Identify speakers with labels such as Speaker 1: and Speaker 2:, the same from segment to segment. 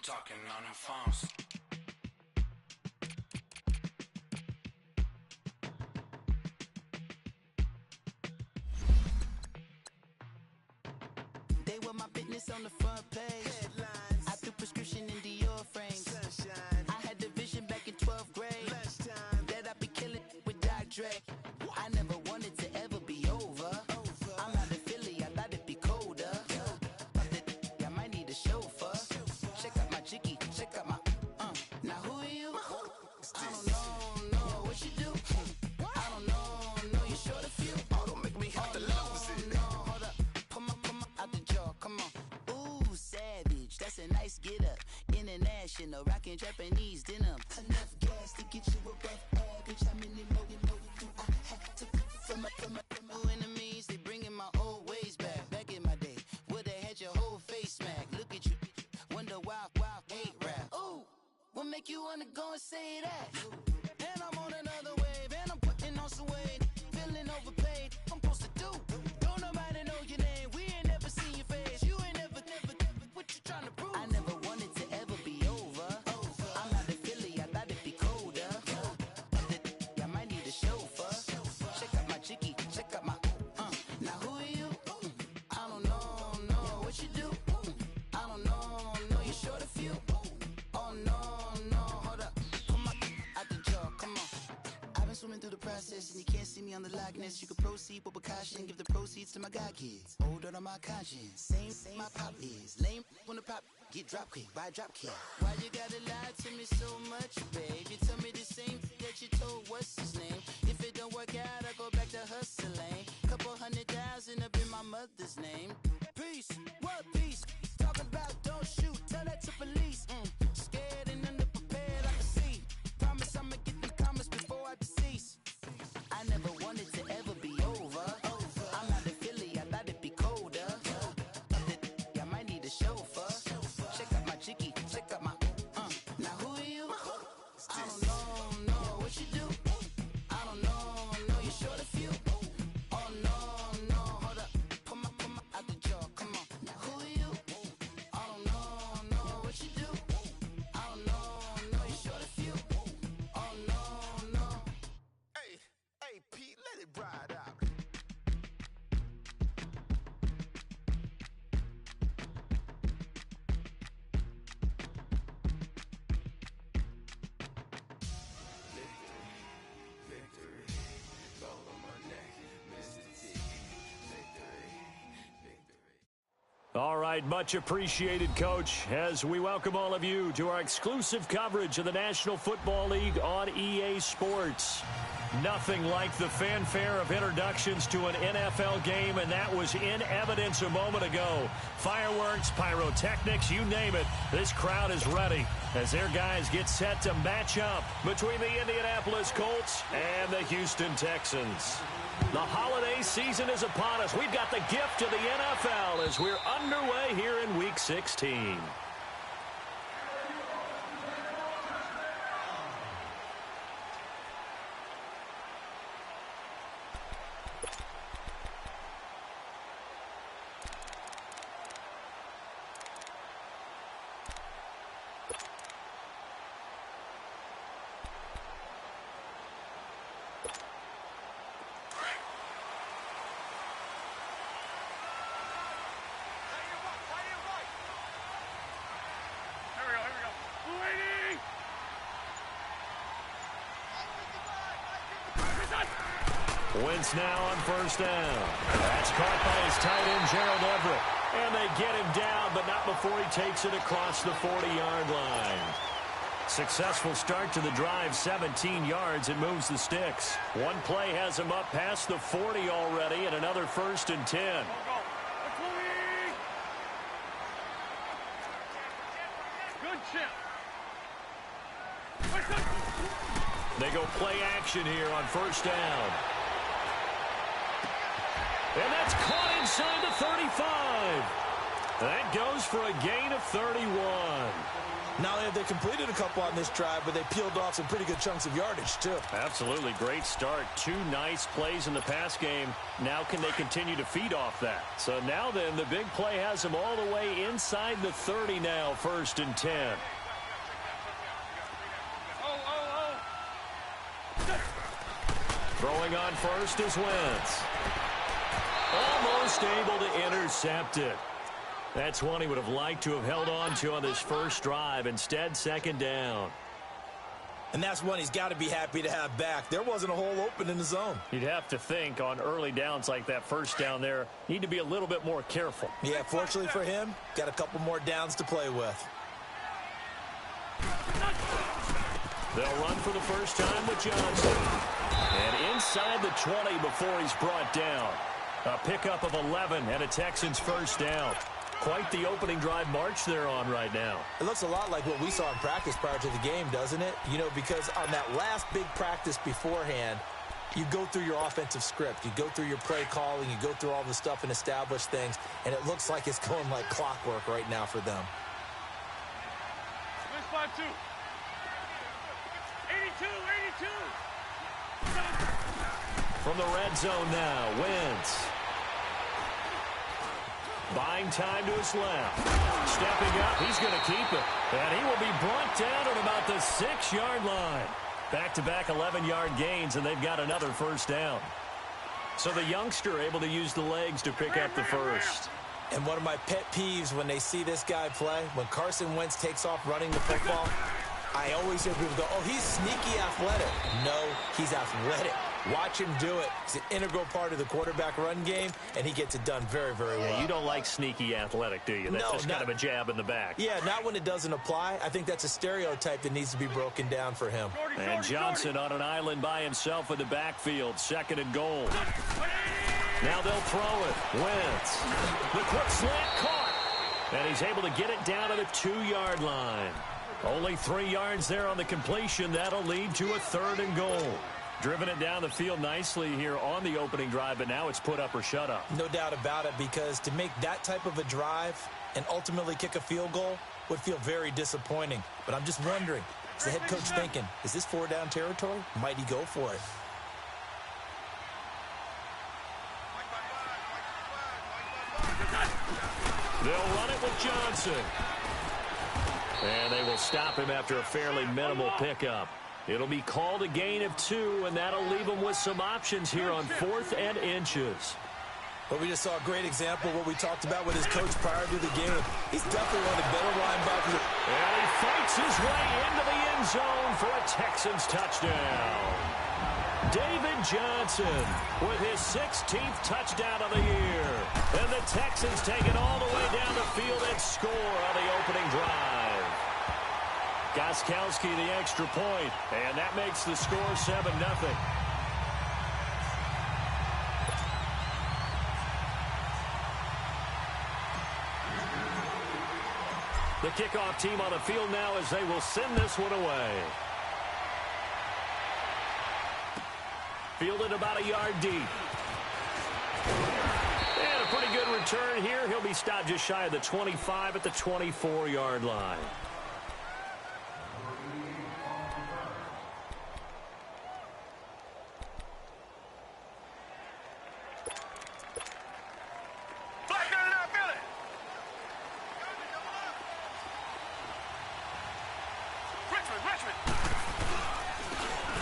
Speaker 1: talking on the phones.
Speaker 2: They were my business on the front page. Headlines. I threw prescription in Dior frames. Sunshine. I had the vision back in 12th grade. Lunchtime. That I'd be killing with Doc Dre. I never wanted to ever be over. I'm out of Philly, I thought it'd be colder. I might need a chauffeur. Check out my jiggy, check out my Now who are you? I don't know what you do. I don't know you short a few.
Speaker 3: Oh, don't make me have to lose it.
Speaker 2: No, hold up, come on, out the jaw, come on. Ooh, savage, that's a nice get up. International, rockin' Japanese denim. Enough gas to get you a rough average. How many more you know do I have to from my enemies? They bringing my old ways back. Back in my day, would've had your whole face smack. Look at you, wonder why hate rap. Ooh, what make you wanna go and say that? And I'm on another wave, and I'm putting on some weight. Feeling overpaid, I'm supposed to do. Don't nobody know your name, we ain't never seen your face. You ain't never, what you trying to prove? I never wanted to ever be over. I'm out of Philly, I thought it'd be colder. I might need a chauffeur. Check out my jiggy, check out my Now who are you? I don't know what you do. I don't know you short a few. Oh no, hold up, come on, out the jaw, come on. I've been swimming through the process and you can't see me on the Loch Ness. You can proceed with caution, give the proceeds to my god kids. Hold on my conscience, same my pop is. Lame when the pop get drop kick, buy drop kick. Why you gotta lie to me so much, babe? You tell me the same that you told what's his name. If it don't work out, I go back to hustling. Couple 100,000 up in my mother's name. Peace, what peace? Talking about don't shoot, tell that to police. Scared and underprepared, I can see. Promise I'ma get them comments before I decease. I never wanted to ever be over. I'm out of Philly, I thought it'd be colder. I might need a chauffeur. Check out my jiggy, check out my Now who are you? I don't know what you do. I don't know you short a few. Oh no, hold up, come on, out the jaw, come on. Now who are you? I don't know what you do. I don't know you short a few. Oh no.
Speaker 3: Hey, Pete, let it ride out. Victory, gold on my neck, Mr. T. Victory.
Speaker 4: All right, much appreciated, Coach, as we welcome all of you to our exclusive coverage of the National Football League on EA Sports. Nothing like the fanfare of introductions to an NFL game, and that was in evidence a moment ago. Fireworks, pyrotechnics, you name it. This crowd is ready as their guys get set to match up between the Indianapolis Colts and the Houston Texans. The holiday season is upon us. We've got the gift of the NFL as we're underway here in Week 16. Wentz now on first down. That's caught by his tight end, Gerald Everett. And they get him down, but not before he takes it across the 40-yard line. Successful start to the drive, 17 yards, and moves the sticks. One play has him up past the 40 already, and another 1st and 10.
Speaker 5: Good chip.
Speaker 4: They go play action here on first down. And that's caught inside the 35. That goes for a gain of 31.
Speaker 1: Not only have they completed a couple on this drive, but they peeled off some pretty good chunks of yardage, too.
Speaker 4: Absolutely. Great start. 2 nice plays in the pass game. Now can they continue to feed off that? So now then, the big play has them all the way inside the 30 now, 1st and 10. Throwing on first is Wentz. Almost able to intercept it. That's one he would have liked to have held on to on this first drive. Instead, 2nd down.
Speaker 1: And that's one he's got to be happy to have back. There wasn't a hole open in the zone.
Speaker 4: You'd have to think on early downs like that first down there, need to be a little bit more careful.
Speaker 1: Yeah, fortunately for him, got a couple more downs to play with.
Speaker 4: They'll run for the first time with Johnson. And inside the 20 before he's brought down. A pickup of 11 and a Texans first down. Quite the opening drive march they're on right now.
Speaker 1: It looks a lot like what we saw in practice prior to the game, doesn't it? You know, because on that last big practice beforehand, you go through your offensive script. You go through your play calling. You go through all the stuff and establish things. And it looks like it's going like clockwork right now for them.
Speaker 5: 5-2. 82.
Speaker 4: From the red zone now, Wentz. Buying time to his left. Stepping up, he's going to keep it. And he will be brought down at about the 6-yard line. Back-to-back 11-yard gains, and they've got another first down. So the youngster able to use the legs to pick up the first.
Speaker 1: And one of my pet peeves when they see this guy play, when Carson Wentz takes off running the football, I always hear people go, oh, he's sneaky athletic. No, he's athletic. Watch him do it. It's an integral part of the quarterback run game, and he gets it done very, very well.
Speaker 4: Yeah, you don't like sneaky athletic, do you? That's just kind of a jab in the back.
Speaker 1: Yeah, not when it doesn't apply. I think that's a stereotype that needs to be broken down for him.
Speaker 4: And Johnson on an island by himself in the backfield. 2nd and goal. Now they'll throw it. Wentz. The quick slant caught. And he's able to get it down to the 2-yard line. Only 3 yards there on the completion. That'll lead to a 3rd and goal. Driven it down the field nicely here on the opening drive, but now it's put up or shut up.
Speaker 1: No doubt about it, because to make that type of a drive and ultimately kick a field goal would feel very disappointing. But I'm just wondering, is the head coach thinking, is this 4-down territory? Might he go for it?
Speaker 4: They'll run it with Johnson. And they will stop him after a fairly minimal pickup. It'll be called a gain of 2, and that'll leave them with some options here on 4th and inches.
Speaker 1: But we just saw a great example of what we talked about with his coach prior to the game. He's definitely one of the better linebackers.
Speaker 4: And he fights his way into the end zone for a Texans touchdown. David Johnson with his 16th touchdown of the year. And the Texans take it all the way down the field and score on the opening drive. Gostkowski the extra point, and that makes the score 7-0. The kickoff team on the field now as they will send this one away. Fielded about a yard deep. And a pretty good return here. He'll be stopped just shy of the 25 at the 24-yard line.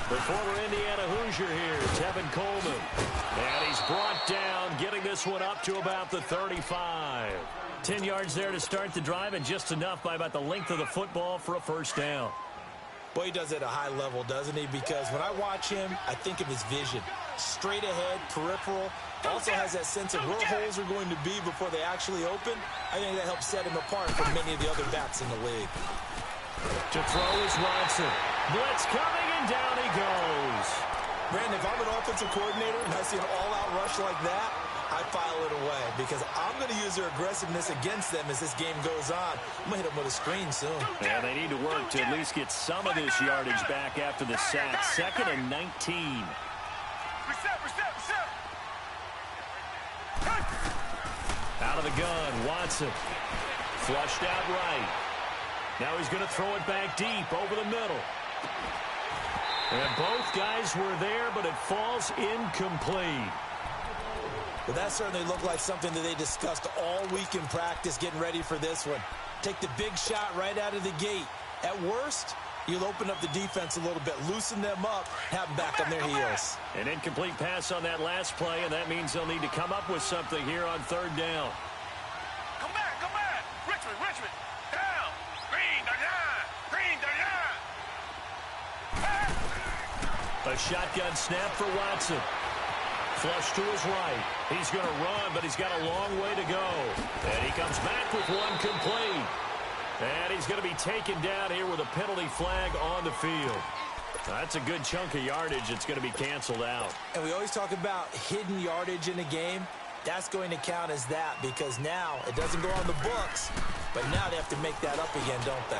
Speaker 4: The former Indiana Hoosier here, Tevin Coleman. And he's brought down, getting this one up to about the 35. 10 yards there to start the drive, and just enough by about the length of the football for a first down.
Speaker 1: Boy, he does it at a high level, doesn't he? Because when I watch him, I think of his vision. Straight ahead, peripheral. Also has that sense of where holes are going to be before they actually open. I think that helps set him apart from many of the other backs in the league.
Speaker 4: To throw is Watson. Blitz coming, and down he goes.
Speaker 1: Brandon, if I'm an offensive coordinator and I see an all-out rush like that, I file it away because I'm going to use their aggressiveness against them as this game goes on. I'm going to hit them with a screen soon.
Speaker 4: And they need to work to at least get some of this yardage back after the sack. 2nd and 19. Out of the gun, Watson. Flushed out right. Now he's going to throw it back deep over the middle. And both guys were there, but it falls incomplete.
Speaker 1: Well, that certainly looked like something that they discussed all week in practice getting ready for this one. Take the big shot right out of the gate. At worst, you'll open up the defense a little bit, loosen them up, have them back on their heels.
Speaker 4: An incomplete pass on that last play, and that means they'll need to come up with something here on third down.
Speaker 5: Come back, come back. Richmond, down. Green,
Speaker 4: A shotgun snap for Watson. Flush to his right. He's going to run, but he's got a long way to go. And he comes back with one complete. And he's going to be taken down here with a penalty flag on the field. That's a good chunk of yardage. It's going to be canceled out.
Speaker 1: And we always talk about hidden yardage in a game. That's going to count as that because now it doesn't go on the books, but now they have to make that up again, don't they?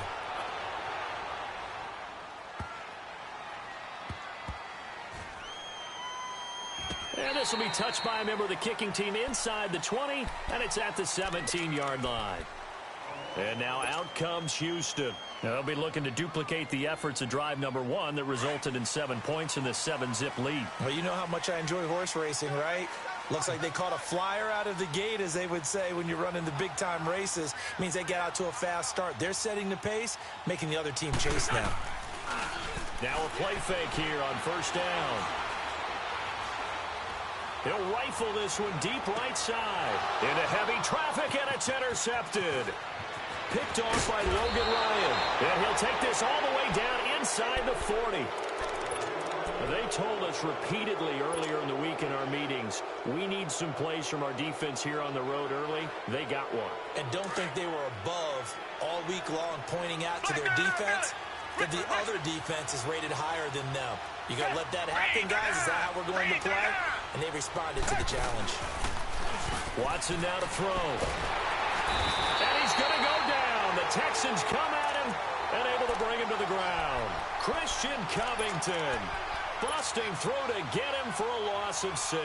Speaker 4: And this will be touched by a member of the kicking team inside the 20, and it's at the 17-yard line. And now out comes Houston. Now they'll be looking to duplicate the efforts of drive number 1 that resulted in 7 points in this 7-zip lead.
Speaker 1: Well, you know how much I enjoy horse racing, right? Looks like they caught a flyer out of the gate, as they would say when you're running the big-time races. Means they get out to a fast start. They're setting the pace, making the other team chase now.
Speaker 4: Now a play fake here on first down. He'll rifle this one deep right side. Into heavy traffic, and it's intercepted. Picked off by Logan Ryan. And he'll take this all the way down inside the 40. They told us repeatedly earlier in the week in our meetings, we need some plays from our defense here on the road early. They got one.
Speaker 1: And don't think they were above all week long pointing out to their defense that the other defense is rated higher than them. You got to let that happen, guys? Is that how we're going to play? And they responded to the challenge.
Speaker 4: Watson now to throw. And he's going to go down. The Texans come at him and able to bring him to the ground. Christian Covington busting through to get him for a loss of 6.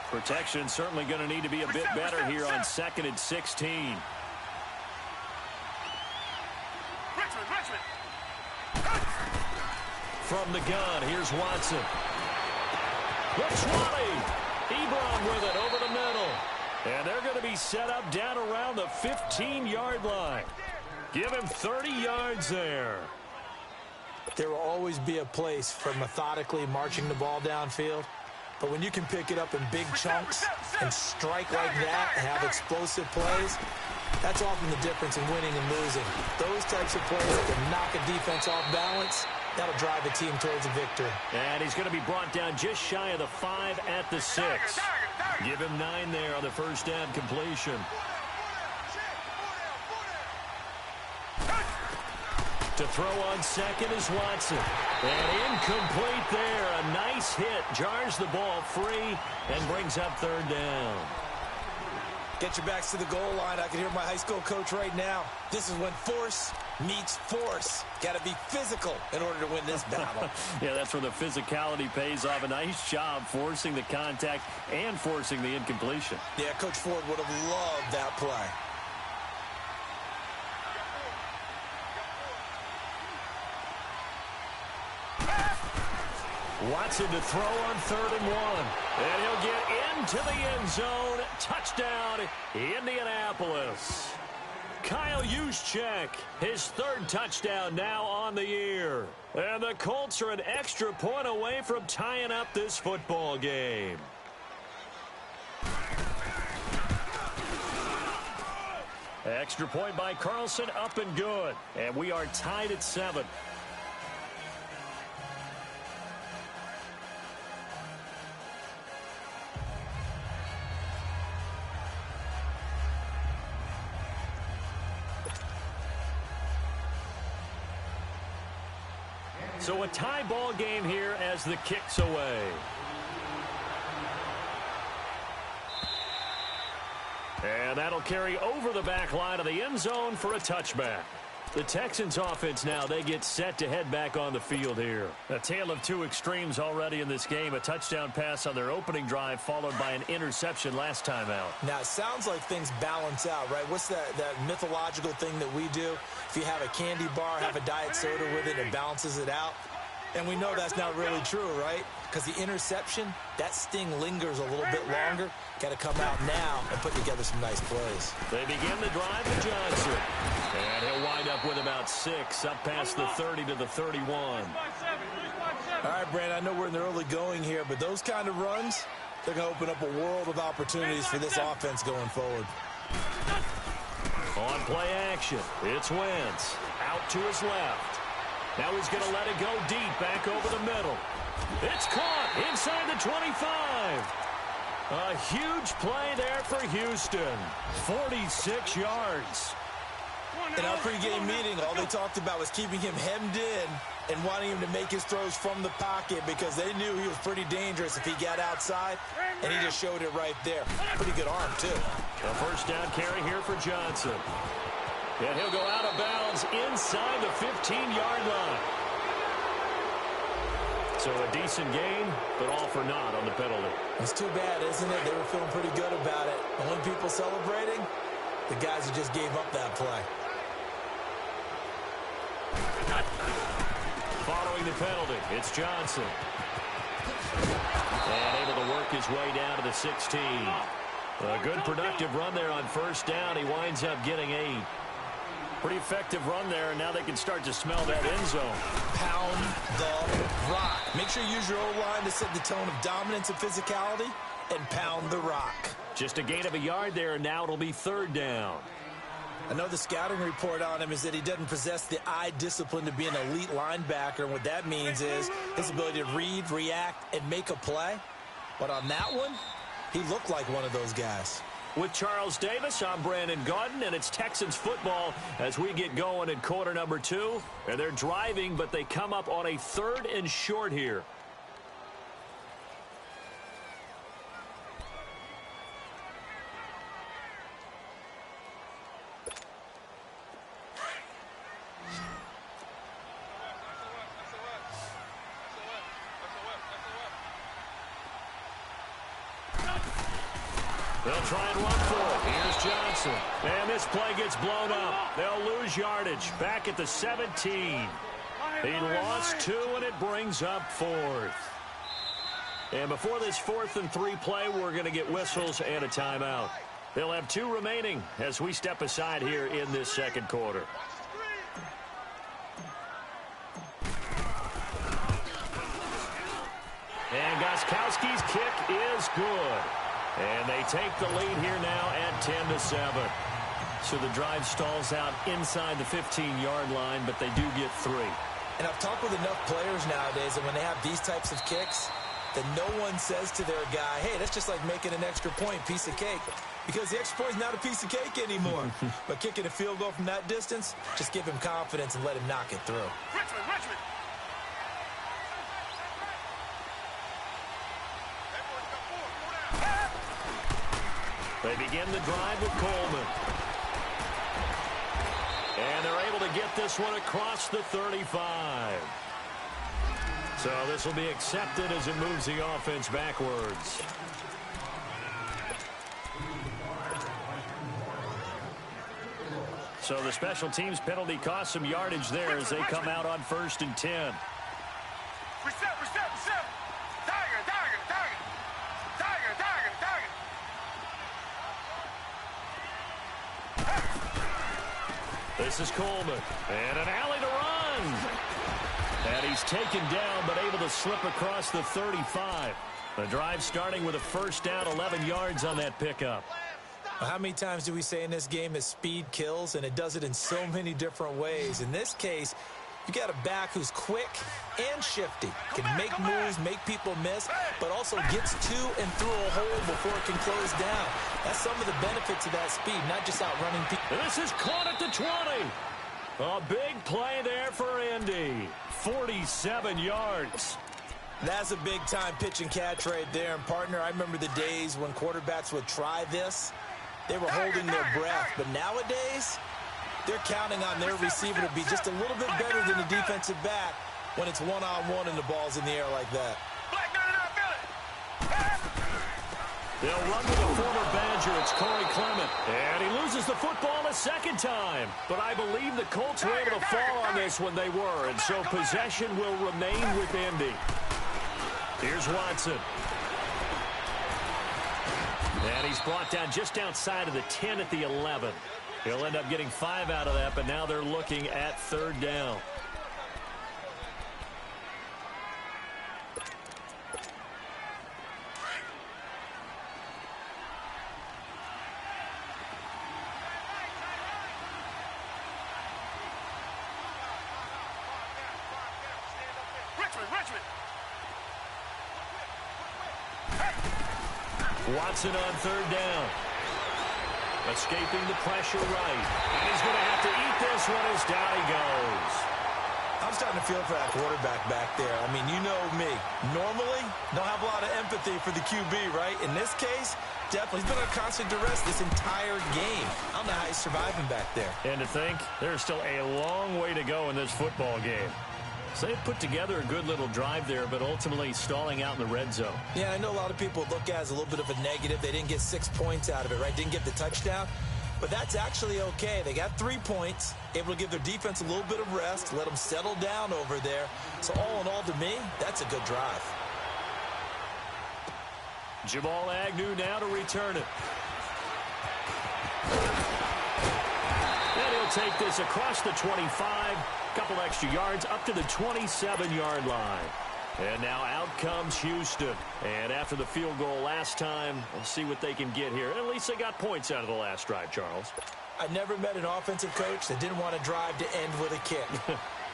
Speaker 4: Protection certainly going to need to be a bit better here on 2nd and 16.
Speaker 5: Richmond.
Speaker 4: From the gun, here's Watson. Looks running. Ebron with it over the middle. And they're going to be set up down around the 15-yard line. Give him 30 yards there.
Speaker 1: There will always be a place for methodically marching the ball downfield. But when you can pick it up in big chunks and strike like that and have explosive plays, that's often the difference in winning and losing. Those types of plays that can knock a defense off balance, that'll drive a team towards a victory.
Speaker 4: And he's going to be brought down just shy of the 5 at the 6. Give him 9 there on the first down completion. To throw on second is Watson. And incomplete there. A nice hit. Jars the ball free and brings up third down.
Speaker 1: Get your backs to the goal line. I can hear my high school coach right now. This is when force meets force. Got to be physical in order to win this battle.
Speaker 4: Yeah, that's where the physicality pays off. A nice job forcing the contact and forcing the incompletion.
Speaker 1: Yeah, Coach Ford would have loved that play.
Speaker 4: Watson to throw on 3rd and 1. And he'll get into the end zone. Touchdown, Indianapolis. Kyle Juszczyk, his 3rd touchdown now on the year. And the Colts are an extra point away from tying up this football game. Extra point by Carlson, up and good. And we are tied at 7. So a tie ball game here as the kick's away. And that'll carry over the back line of the end zone for a touchback. The Texans offense now, they get set to head back on the field here. A tale of two extremes already in this game. A touchdown pass on their opening drive followed by an interception last time out.
Speaker 1: Now, it sounds like things balance out, right? What's that mythological thing that we do? If you have a candy bar, have a diet soda with it, it balances it out. And we know that's not really true, right? Because the interception, that sting lingers a little bit longer. Got to come out now and put together some nice plays.
Speaker 4: They begin the drive with Johnson. And he'll wind up with about 6, up past the 30 to the 31.
Speaker 1: All right, Brandon, I know we're in the early going here, but those kind of runs, they're going to open up a world of opportunities for this offense going forward.
Speaker 4: On play action, it's Wentz. Out to his left. Now he's going to let it go deep, back over the middle. It's caught inside the 25. A huge play there for Houston. 46 yards.
Speaker 1: In our pregame meeting, all they talked about was keeping him hemmed in and wanting him to make his throws from the pocket because they knew he was pretty dangerous if he got outside, and he just showed it right there. Pretty good arm, too.
Speaker 4: A first down carry here for Johnson. And he'll go out of bounds inside the 15-yard line. So a decent gain, but all for naught on the penalty.
Speaker 1: It's too bad, isn't it? They were feeling pretty good about it. Only people celebrating, the guys who just gave up that play.
Speaker 4: Following the penalty, it's Johnson. And able to work his way down to the 16. A good productive run there on first down. He winds up getting 8. Pretty effective run there, and now they can start to smell that end zone.
Speaker 1: Pound the rock. Make sure you use your O-line to set the tone of dominance and physicality, and pound the rock.
Speaker 4: Just a gain of a yard there, and now it'll be third down.
Speaker 1: I know the scouting report on him is that he doesn't possess the eye discipline to be an elite linebacker, and what that means is his ability to read, react, and make a play. But on that one, he looked like one of those guys.
Speaker 4: With Charles Davis, I'm Brandon Gaudin, and it's Texans football as we get going in quarter number 2. And they're driving, but they come up on a 3rd and short here. They'll try and run for it. Here's Johnson. And this play gets blown up. They'll lose yardage. Back at the 17. He lost 2, and it brings up 4th. And before this 4th and 3 play, we're going to get whistles and a timeout. They'll have 2 remaining as we step aside here in this second quarter. And Gostkowski's kick is good. And they take the lead here now at 10-7. So the drive stalls out inside the 15-yard line, but they do get 3.
Speaker 1: And I've talked with enough players nowadays that when they have these types of kicks, that no one says to their guy, hey, that's just like making an extra point, piece of cake. Because the extra point is not a piece of cake anymore. But kicking a field goal from that distance, just give him confidence and let him knock it through.
Speaker 5: Richmond.
Speaker 4: They begin the drive with Coleman. And they're able to get this one across the 35. So this will be accepted as it moves the offense backwards. So the special teams penalty cost some yardage there as they come out on 1st and 10.
Speaker 5: Reset. Tiger.
Speaker 4: This is Coleman. And an alley to run. And he's taken down, but able to slip across the 35. The drive starting with a first down, 11 yards on that pickup.
Speaker 1: Well, how many times do we say in this game that speed kills, and it does it in so many different ways? In this case, you got a back who's quick and shifty, can make moves, make people miss, but also gets to and through a hole before it can close down. That's some of the benefits of that speed, not just outrunning people.
Speaker 4: And this is caught at the 20. A big play there for Indy. 47 yards.
Speaker 1: That's a big-time pitch and catch right there. And, partner, I remember the days when quarterbacks would try this. They were holding their breath. But nowadays, They're counting on their receiver to be just a little bit better than the defensive back when it's one-on-one and the ball's in the air like that.
Speaker 4: They'll run with a former Badger. It's Corey Clement. And he loses the football a second time. But I believe the Colts were able to fall on this when they were. And so possession will remain with Indy. Here's Watson. And he's brought down just outside of the 10 at the 11. He'll end up getting 5 out of that, but now they're looking at third down.
Speaker 5: Richmond.
Speaker 4: Watson on third down. Escaping the pressure right. And he's going to have to eat this one as down he goes.
Speaker 1: I'm starting to feel for that quarterback back there. I mean, you know me. Normally, don't have a lot of empathy for the QB, right? In this case, definitely. He's been under constant duress this entire game. I don't know how he's surviving back there.
Speaker 4: And to think, there's still a long way to go in this football game. So they put together a good little drive there, but ultimately stalling out in the red zone.
Speaker 1: Yeah, I know a lot of people look at it as a little bit of a negative. They didn't get 6 points out of it, right? Didn't get the touchdown. But that's actually okay. They got 3 points, able to give their defense a little bit of rest, let them settle down over there. So all in all, to me, that's a good drive.
Speaker 4: Jamal Agnew now to return it. And he'll take this across the 25. Couple extra yards up to the 27-yard line. And now out comes Houston. And after the field goal last time, we'll see what they can get here. At least they got points out of the last drive, Charles.
Speaker 1: I never met an offensive coach that didn't want to drive to end with a kick.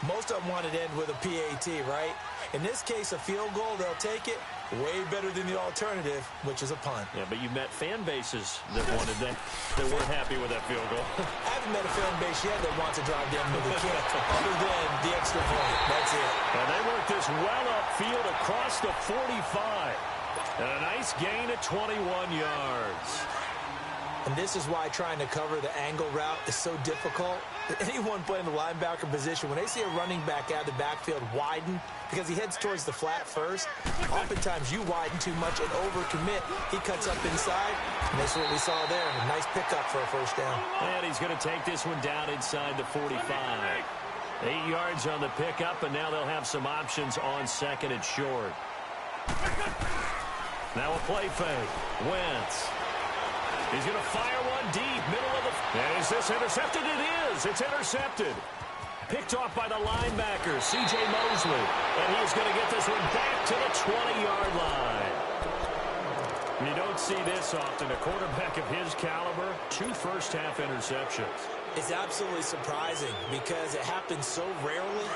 Speaker 1: Most of them wanted to end with a PAT, right? In this case, a field goal, they'll take it. Way better than the alternative, which is a punt.
Speaker 4: Yeah, but you met fan bases that wanted that weren't happy with that field goal.
Speaker 1: I haven't met a fan base yet that wants to drive down with a kick other than the extra point. That's it.
Speaker 4: And they work this well upfield across the 45. And a nice gain at 21 yards.
Speaker 1: And this is why trying to cover the angle route is so difficult. Anyone playing the linebacker position, when they see a running back out of the backfield widen, because he heads towards the flat first, oftentimes you widen too much and overcommit. He cuts up inside, and that's what we saw there. A nice pickup for a first down.
Speaker 4: And he's going to take this one down inside the 45. 8 yards on the pickup, and now they'll have some options on second and short. Now a play fake. Wentz. He's going to fire one deep, middle of the... And is this intercepted? It is. It's intercepted. Picked off by the linebacker, C.J. Mosley. And he's going to get this one back to the 20-yard line. You don't see this often. A quarterback of his caliber, 2 first-half interceptions.
Speaker 1: It's absolutely surprising because it happens so rarely.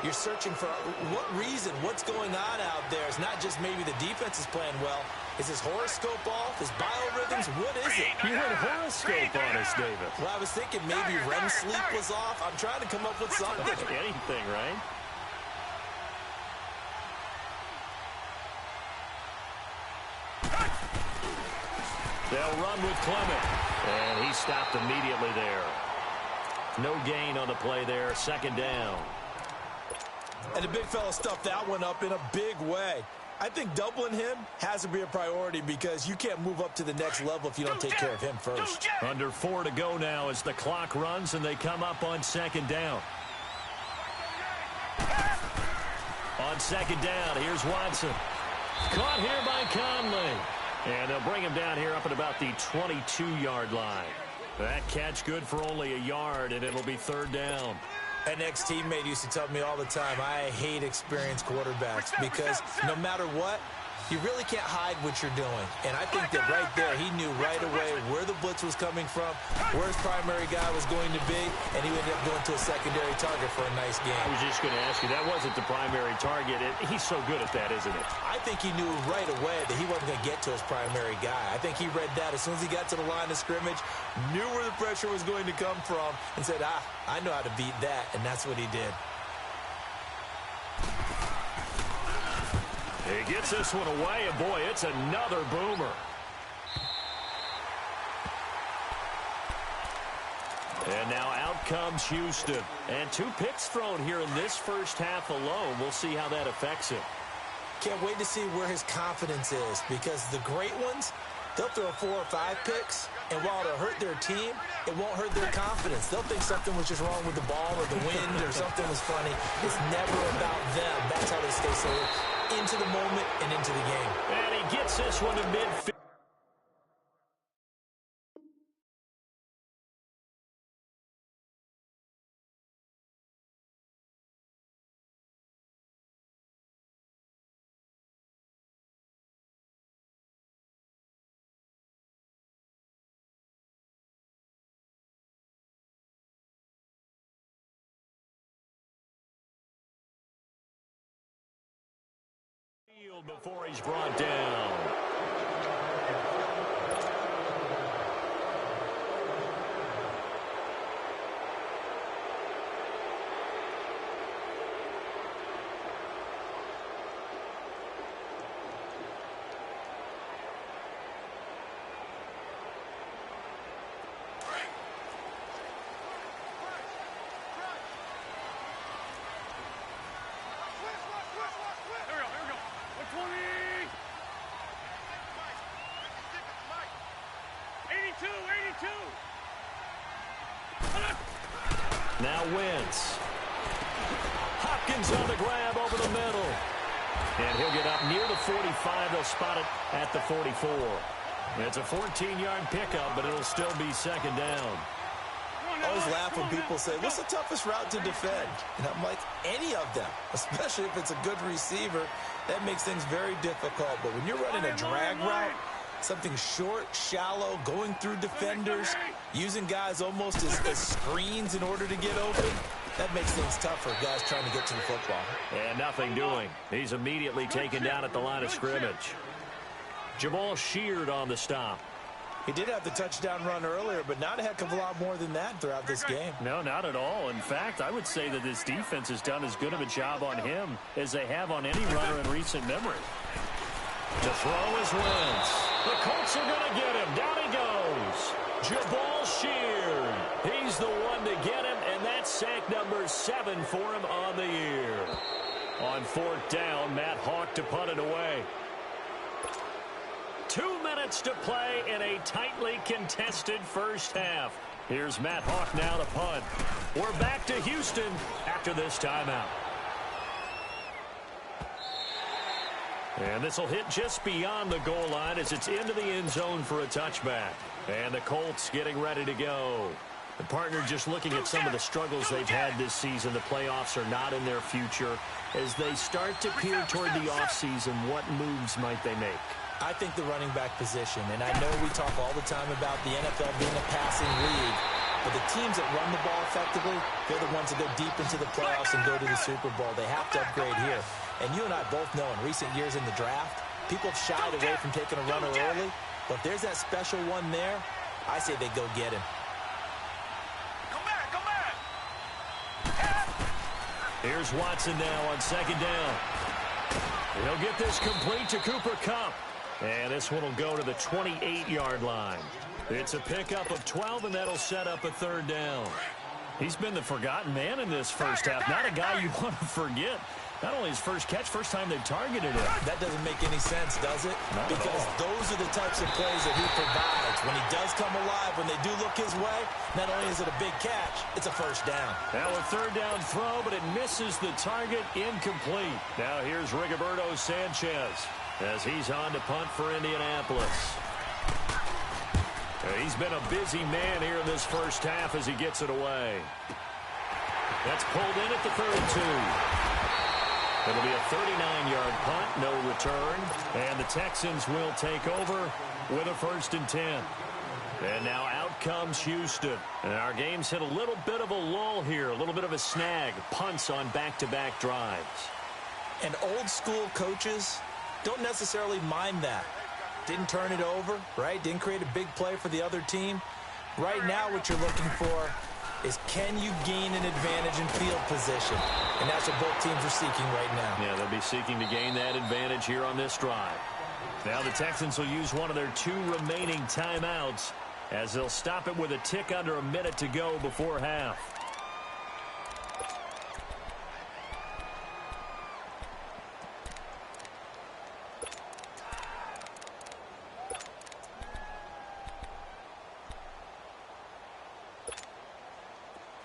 Speaker 1: You're searching for what reason, what's going on out there. It's not just maybe the defense is playing well. Is his horoscope off? His biorhythms? What is it?
Speaker 4: You had horoscope on us, David.
Speaker 1: Well, I was thinking maybe REM sleep was off. I'm trying to come up with something.
Speaker 4: Anything, right? They'll run with Clement. And he stopped immediately there. No gain on the play there. Second down.
Speaker 1: And the big fella stuffed that one up in a big way. I think doubling him has to be a priority because you can't move up to the next level if you don't take care of him first.
Speaker 4: Under 4 to go now as the clock runs and they come up on second down. On second down, here's Watson. Caught here by Conley. And they'll bring him down here up at about the 22-yard line. That catch good for only a yard, and it'll be third down.
Speaker 1: An ex-teammate used to tell me all the time, I hate experienced quarterbacks because no matter what, you really can't hide what you're doing. And I think that right there, he knew right away where the blitz was coming from, where his primary guy was going to be, and he ended up going to a secondary target for a nice game.
Speaker 4: I was just going to ask you, that wasn't the primary target. He's so good at that, isn't it?
Speaker 1: I think he knew right away that he wasn't going to get to his primary guy. I think he read that as soon as he got to the line of scrimmage, knew where the pressure was going to come from, and said, I know how to beat that, and that's what he did.
Speaker 4: He gets this one away, and boy, it's another boomer. And now out comes Houston. And 2 picks thrown here in this first half alone. We'll see how that affects him.
Speaker 1: Can't wait to see where his confidence is, because the great ones, they'll throw 4 or 5 picks, and while it'll hurt their team, it won't hurt their confidence. They'll think something was just wrong with the ball or the wind or something was funny. It's never about them. That's how they stay so into the moment and into the game.
Speaker 4: And he gets this one to midfield. Before he's brought down. Now Wentz. Hopkins on the grab over the middle. And he'll get up near the 45. They'll spot it at the 44. It's a 14-yard pickup, but it'll still be second down.
Speaker 1: I always laugh when people say, what's the toughest route to defend? And I'm like, any of them, especially if it's a good receiver. That makes things very difficult. But when you're running a drag route, something short, shallow, going through defenders, using guys almost as screens in order to get open, that makes things tough for guys trying to get to the football.
Speaker 4: And nothing doing. He's immediately taken down at the line of scrimmage. Jamal Sheard on the stop.
Speaker 1: He did have the touchdown run earlier, but not a heck of a lot more than that throughout this game.
Speaker 4: No, not at all. In fact, I would say that this defense has done as good of a job on him as they have on any runner in recent memory. To throw is Wentz. The Colts are going to get him. Down he goes. Jamal Sheard. He's the one to get him, and that's sack number 7 for him on the year. On 4th down, Matt Hawk to punt it away. 2 minutes to play in a tightly contested first half. Here's Matt Hawk now to punt. We're back to Houston after this timeout. And this will hit just beyond the goal line as it's into the end zone for a touchback. And the Colts getting ready to go. The partner just looking at some of the struggles they've had this season. The playoffs are not in their future. As they start to peer toward the offseason, what moves might they make?
Speaker 1: I think the running back position, and I know we talk all the time about the NFL being a passing league, but the teams that run the ball effectively, they're the ones that go deep into the playoffs and go to the Super Bowl. They have to upgrade here. And you and I both know in recent years in the draft, people have shied away from taking a runner early, but if there's that special one there, I say they go get him.
Speaker 5: Come back!
Speaker 4: Here's Watson now on 2nd down. He'll get this complete to Cooper Kupp. And this one will go to the 28-yard line. It's a pickup of 12, and that'll set up a 3rd down. He's been the forgotten man in this first half. Not a guy you want to forget. Not only his first catch, first time they've targeted him.
Speaker 1: That doesn't make any sense, does it?
Speaker 4: Not
Speaker 1: because those are the types of plays that he provides. When he does come alive, when they do look his way, not only is it a big catch, it's a first down.
Speaker 4: Now a 3rd down throw, but it misses the target, incomplete. Now here's Rigoberto Sanchez as he's on to punt for Indianapolis. He's been a busy man here in this first half as he gets it away. That's pulled in at the 32. It'll be a 39-yard punt, no return. And the Texans will take over with a 1st and 10. And now out comes Houston. And our game's hit a little bit of a lull here, a little bit of a snag. Punts on back-to-back drives.
Speaker 1: And old-school coaches don't necessarily mind that. Didn't turn it over, right? Didn't create a big play for the other team. Right now what you're looking for is, can you gain an advantage in field position? And that's what both teams are seeking right now.
Speaker 4: Yeah, they'll be seeking to gain that advantage here on this drive. Now the Texans will use one of their 2 remaining timeouts as they'll stop it with a tick under a minute to go before half.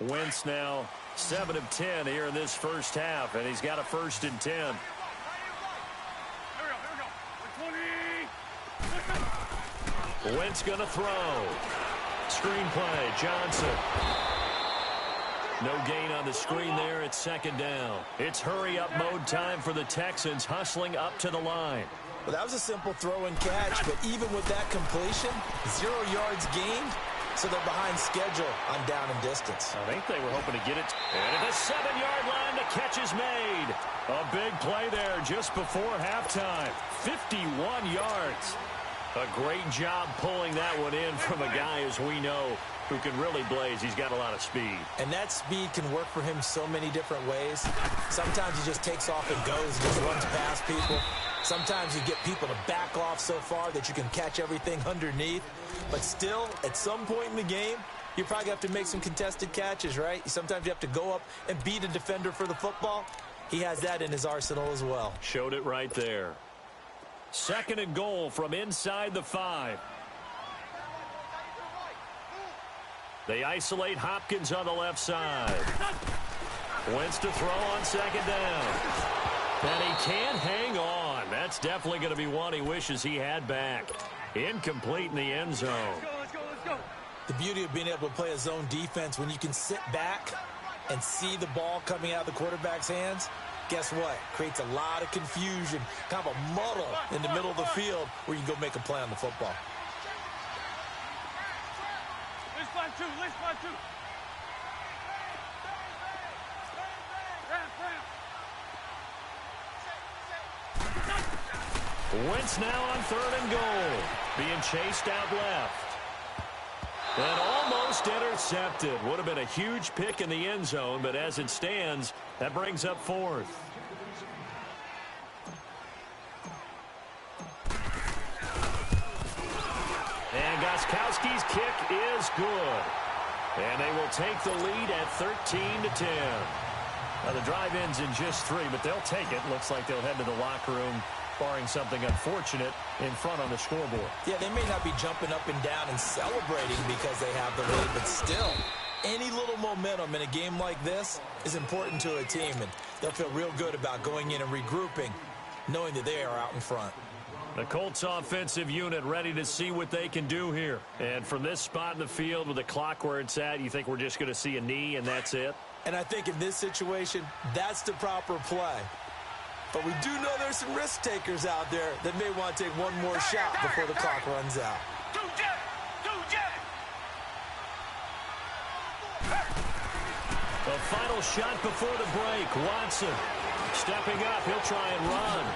Speaker 4: Wentz now 7 of 10 here in this first half, and he's got a 1st and 10. Wentz going to throw. Screen play, Johnson. No gain on the screen there. It's 2nd down. It's hurry-up mode time for the Texans, hustling up to the line.
Speaker 1: Well, that was a simple throw and catch, but even with that completion, 0 yards gained, so they're behind schedule on down and distance.
Speaker 4: I think they were hoping to get it. And at the 7-yard line, the catch is made. A big play there just before halftime. 51 yards. A great job pulling that one in from a guy, as we know, who can really blaze. He's got a lot of speed.
Speaker 1: And that speed can work for him so many different ways. Sometimes he just takes off and goes, just runs past people. Sometimes you get people to back off so far that you can catch everything underneath. But still, at some point in the game, you probably have to make some contested catches, right? Sometimes you have to go up and beat a defender for the football. He has that in his arsenal as well.
Speaker 4: Showed it right there. 2nd and goal from inside the 5. They isolate Hopkins on the left side. Wentz to throw on 2nd down. And he can't hang on. That's definitely going to be one he wishes he had back. Incomplete in the end zone.
Speaker 5: Let's go.
Speaker 1: The beauty of being able to play a zone defense, when you can sit back and see the ball coming out of the quarterback's hands, guess what? Creates a lot of confusion, kind of a muddle in the middle of the field where you can go make a play on the football.
Speaker 5: Let's find two.
Speaker 4: Wentz now on 3rd and goal. Being chased out left. And almost intercepted. Would have been a huge pick in the end zone, but as it stands, that brings up 4th. And Gostkowski's kick is good. And they will take the lead at 13-10. Now the drive ends in just 3, but they'll take it. Looks like they'll head to the locker room, barring something unfortunate in front on the scoreboard.
Speaker 1: Yeah, they may not be jumping up and down and celebrating because they have the lead, but still, any little momentum in a game like this is important to a team, and they'll feel real good about going in and regrouping, knowing that they are out in front.
Speaker 4: The Colts offensive unit ready to see what they can do here. And from this spot in the field with the clock where it's at, you think we're just going to see a knee and that's it?
Speaker 1: And I think in this situation, that's the proper play. But we do know there's some risk takers out there that may want to take one more shot before the clock runs out.
Speaker 4: The final shot before the break. Watson stepping up. He'll try and run.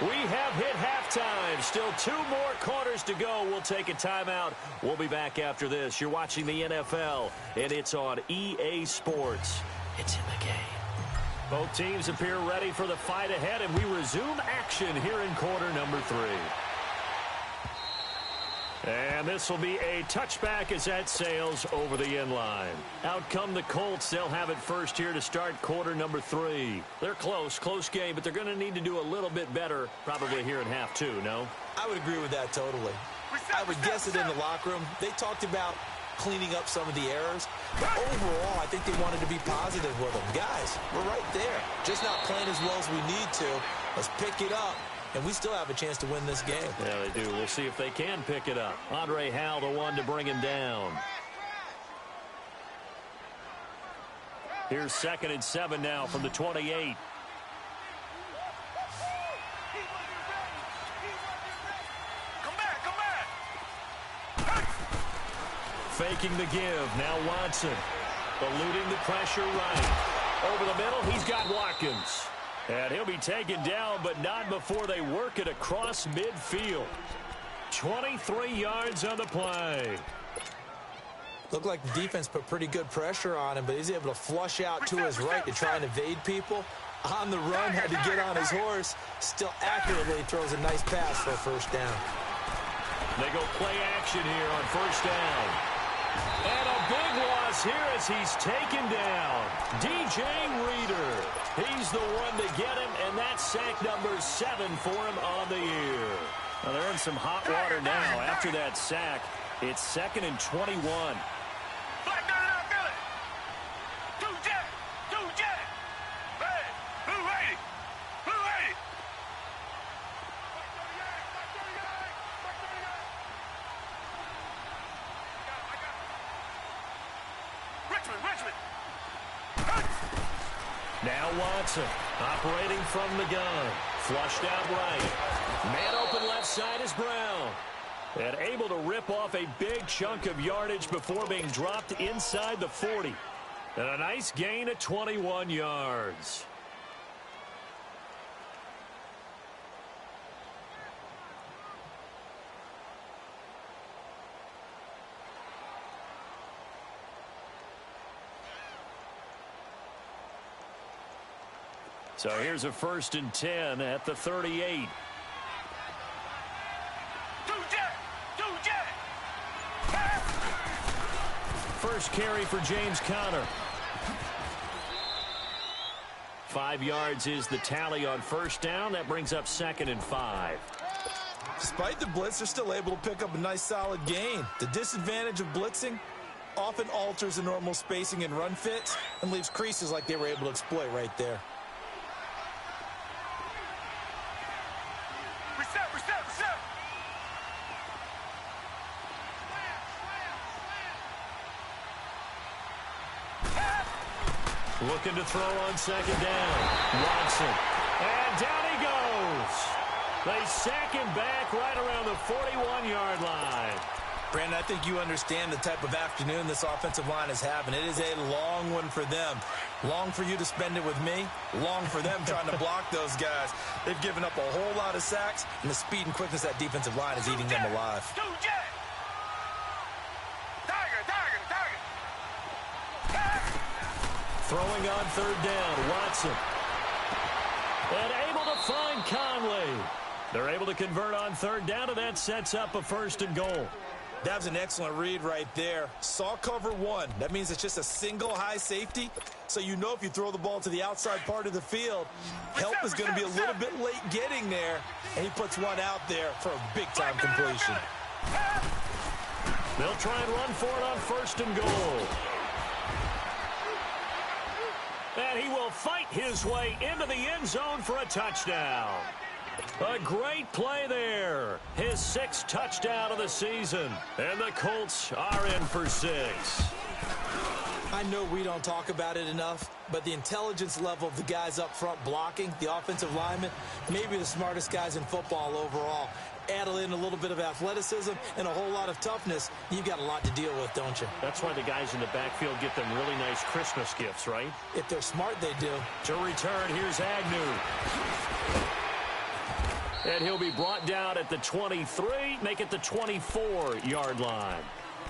Speaker 4: We have hit halftime. Still 2 more quarters to go. We'll take a timeout. We'll be back after this. You're watching the NFL, and it's on EA Sports. It's in the game. Both teams appear ready for the fight ahead, and we resume action here in quarter number 3. And this will be a touchback as that sails over the end line. Out come the Colts. They'll have it first here to start quarter number 3. They're close game, but they're going to need to do a little bit better probably here in half 2, no?
Speaker 1: I would agree with that totally. I would guess it in the locker room. They talked about cleaning up some of the errors, but overall, I think they wanted to be positive with them. Guys, we're right there. Just not playing as well as we need to. Let's pick it up. And we still have a chance to win this game.
Speaker 4: Yeah, they do. We'll see if they can pick it up. Andre Howell, the one to bring him down. Here's 2nd and 7 now from the 28.
Speaker 5: Come back.
Speaker 4: Faking the give. Now Watson. Eluding the pressure right. Over the middle, he's got Watkins. And he'll be taken down, but not before they work it across midfield. 23 yards on the play.
Speaker 1: Looked like the defense put pretty good pressure on him, but he's able to flush out to his right to try and evade people. On the run, had to get on his horse. Still accurately throws a nice pass for a first down.
Speaker 4: They go play action here on first down. And a big loss here as he's taken down. DJ Reader. He's the one to get him, and that's sack number 7 for him on the year. Well, they're in some hot water now. After that sack, it's 2nd and 21.
Speaker 5: Black gun it out, Billy. Two jet. Hey, blue 80. Blue 80. Richmond.
Speaker 4: Now Watson operating from the gun. Flushed out right. Man open left side is Brown. And able to rip off a big chunk of yardage before being dropped inside the 40. And a nice gain of 21 yards. So here's a 1st and 10 at the 38.
Speaker 5: Two jet.
Speaker 4: First carry for James Conner. 5 yards is the tally on first down. That brings up 2nd and 5.
Speaker 1: Despite the blitz, they're still able to pick up a nice solid gain. The disadvantage of blitzing often alters the normal spacing and run fits and leaves creases like they were able to exploit right there.
Speaker 5: Reset.
Speaker 4: Looking to throw on 2nd down. Watson. And down he goes. They sack him back right around the 41-yard line.
Speaker 1: Brandon, I think you understand the type of afternoon this offensive line is having. It is a long one for them. Long for you to spend it with me. Long for them trying to block those guys. They've given up a whole lot of sacks, and the speed and quickness of that defensive line is eating them alive.
Speaker 5: Two jet. Tiger.
Speaker 4: Throwing on 3rd down, Watson. And able to find Conley. They're able to convert on 3rd down, and that sets up a 1st and goal.
Speaker 1: That was an excellent read right there. Saw cover 1. That means it's just a single high safety. So you know if you throw the ball to the outside part of the field, help is going to be a little bit late getting there. And he puts one out there for a big-time completion.
Speaker 4: They'll try and run for it on 1st and goal. And he will fight his way into the end zone for a touchdown. A great play there. His 6th touchdown of the season. And the Colts are in for 6.
Speaker 1: I know we don't talk about it enough, but the intelligence level of the guys up front blocking, the offensive linemen, maybe the smartest guys in football overall. Add in a little bit of athleticism and a whole lot of toughness, you've got a lot to deal with, don't you?
Speaker 4: That's why the guys in the backfield get them really nice Christmas gifts, right?
Speaker 1: If they're smart, they do.
Speaker 4: To return, here's Agnew. And he'll be brought down at the 23, make it the 24-yard line.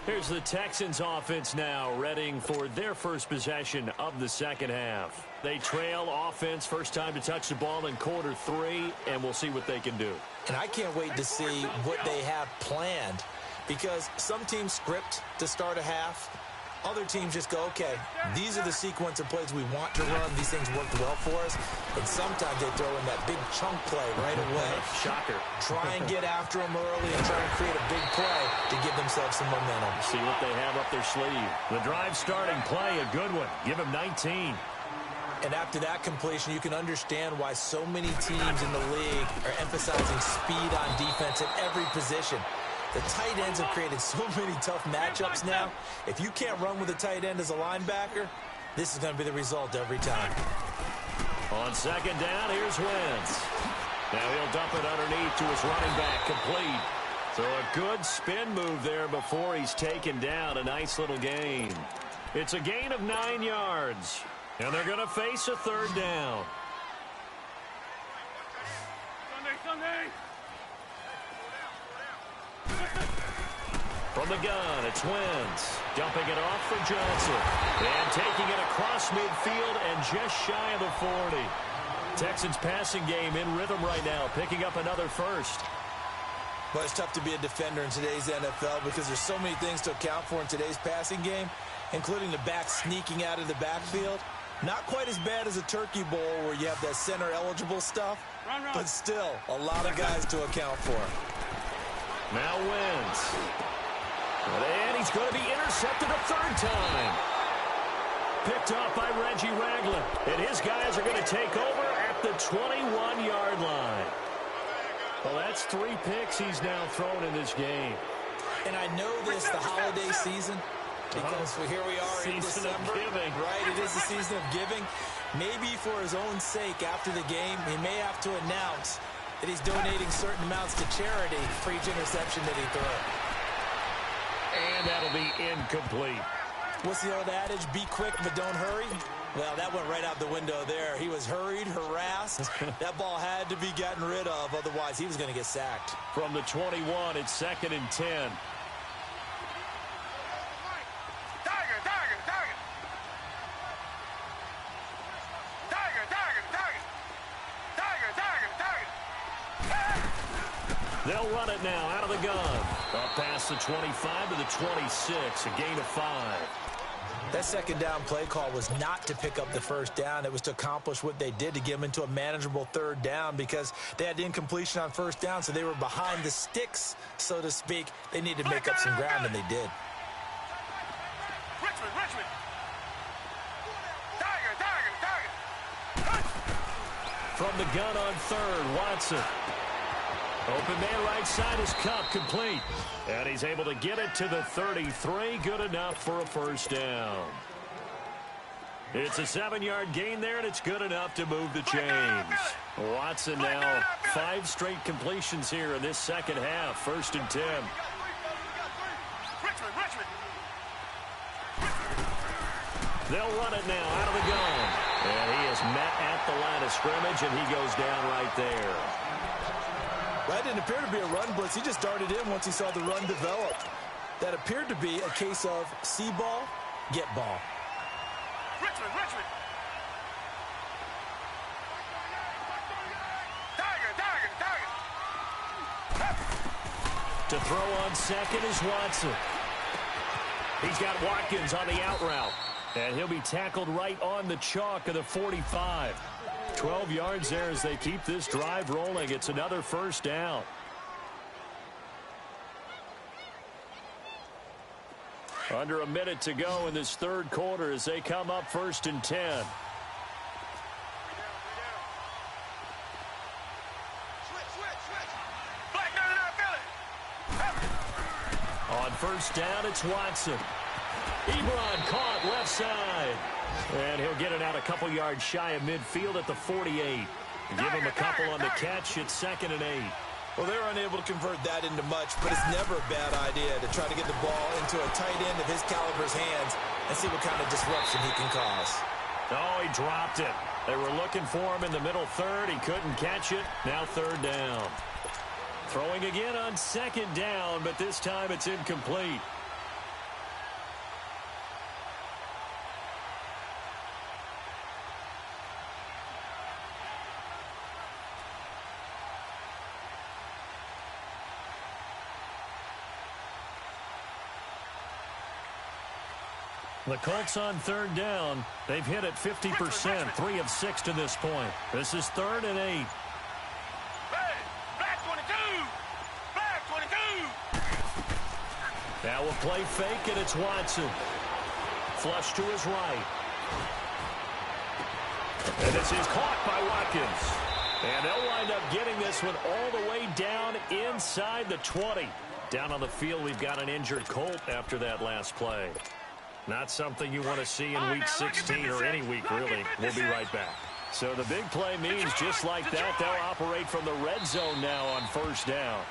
Speaker 4: Here's the Texans offense now, readying for their first possession of the 2nd half. They trail offense, first time to touch the ball in quarter 3, and we'll see what they can do.
Speaker 1: And I can't wait to see what they have planned, because some teams script to start a half. Other teams just go, okay, these are the sequence of plays we want to run. These things worked well for us. And sometimes they throw in that big chunk play right away.
Speaker 4: Shocker.
Speaker 1: Try and get after them early and try and create a big play to give themselves some momentum.
Speaker 4: See what they have up their sleeve. The drive starting play, a good one. Give him 19.
Speaker 1: And after that completion, you can understand why so many teams in the league are emphasizing speed on defense at every position. The tight ends have created so many tough matchups now. If you can't run with a tight end as a linebacker, this is going to be the result every time.
Speaker 4: On 2nd down, here's Wentz. Now he'll dump it underneath to his running back, complete. So a good spin move there before he's taken down. A nice little gain. It's a gain of 9 yards. And they're going to face a 3rd down.
Speaker 5: Sunday.
Speaker 4: From the gun, it's Wentz. Dumping it off for Johnson. And taking it across midfield and just shy of the 40. Texans passing game in rhythm right now, picking up another first.
Speaker 1: But it's tough to be a defender in today's NFL because there's so many things to account for in today's passing game, including the back sneaking out of the backfield. Not quite as bad as a turkey bowl where you have that center-eligible stuff, but still a lot of guys to account for.
Speaker 4: Now wins. And he's going to be intercepted a third time. Picked off by Reggie Ragland. And his guys are going to take over at the 21-yard line. Well, that's 3 picks he's now thrown in this game.
Speaker 1: And I know this, the holiday season, because here we are in December. Right, it is the season of giving. Maybe for his own sake, after the game, he may have to announce that he's donating certain amounts to charity for each interception that he throws.
Speaker 4: And that'll be incomplete.
Speaker 1: What's the old adage? Be quick, but don't hurry. Well, that went right out the window there. He was hurried, harassed. That ball had to be gotten rid of, otherwise he was going to get sacked.
Speaker 4: From the 21, it's 2nd and 10. They'll run it now out of the gun. Up past the 25 to the 26, a gain of 5.
Speaker 1: That second down play call was not to pick up the first down. It was to accomplish what they did, to get them into a manageable third down, because they had incompletion on first down, so they were behind the sticks, so to speak. They needed to make up some ground, and they did.
Speaker 5: Richmond. Tiger.
Speaker 4: From the gun on third, Watson. Open man right side is Cup, complete. And he's able to get it to the 33. Good enough for a first down. It's a 7-yard gain there, and it's good enough to move the chains. Watson now 5 straight completions here in this second half. 1st and 10.
Speaker 5: Richmond.
Speaker 4: They'll run it now out of the gun. And he is met at the line of scrimmage, and he goes down right there.
Speaker 1: That didn't appear to be a run blitz. He just darted in once he saw the run develop. That appeared to be a case of see ball, get ball.
Speaker 5: Richmond. Tiger.
Speaker 4: To throw on second is Watson. He's got Watkins on the out route. And he'll be tackled right on the chalk of the 45. 12 yards there as they keep this drive rolling. It's another first down. Under a minute to go in this third quarter as they come up 1st and 10. On first down, it's Watson. Ebron caught left side. And he'll get it out a couple yards shy of midfield at the 48. Give him a couple on the catch. It's 2nd and 8.
Speaker 1: Well, they're unable to convert that into much, but it's never a bad idea to try to get the ball into a tight end of his caliber's hands and see what kind of disruption he can cause.
Speaker 4: Oh, he dropped it. They were looking for him in the middle third. He couldn't catch it. Now 3rd down. Throwing again on 2nd down, but this time it's incomplete. The Colts on 3rd down. They've hit it 50%, 3 of 6 to this point. This is 3rd and 8.
Speaker 5: Black 22.
Speaker 4: Now a play fake, and it's Watson. Flush to his right. And this is caught by Watkins. And they'll wind up getting this one all the way down inside the 20. Down on the field, we've got an injured Colt after that last play. Not something you want to see in Week 16 or any week, really. We'll be right back. So the big play means just like that, they'll operate from the red zone now on 1st down.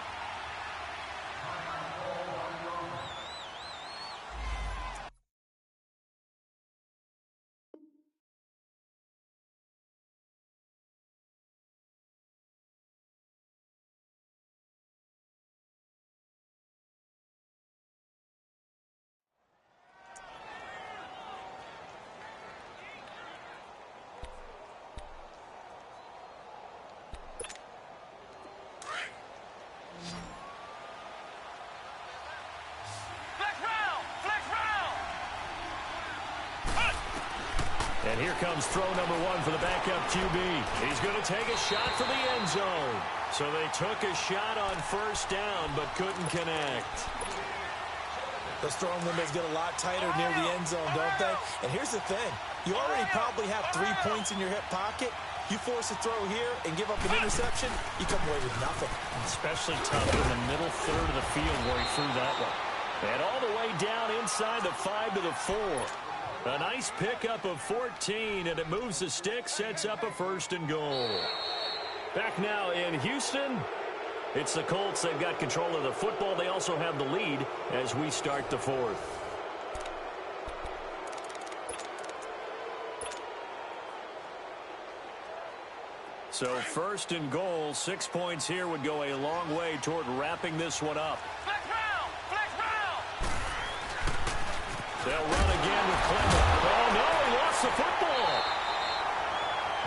Speaker 4: And here comes throw number 1 for the backup QB. He's going to take a shot for the end zone. So they took a shot on first down, but couldn't connect.
Speaker 1: Those throwing windows get a lot tighter near the end zone, don't they? And here's the thing. You already probably have 3 points in your hip pocket. You force a throw here and give up an interception, you come away with nothing.
Speaker 4: Especially tough in the middle third of the field where he threw that one. And all the way down inside the 5 to the 4. A nice pickup of 14, and it moves the stick, sets up a first and goal. Back now in Houston, it's the Colts. They've got control of the football. They also have the lead as we start the 4th. So first and goal, 6 points here would go a long way toward wrapping this one up.
Speaker 5: Flex round! Flex round!
Speaker 4: They'll run again with Clement. Oh, no, he lost the football.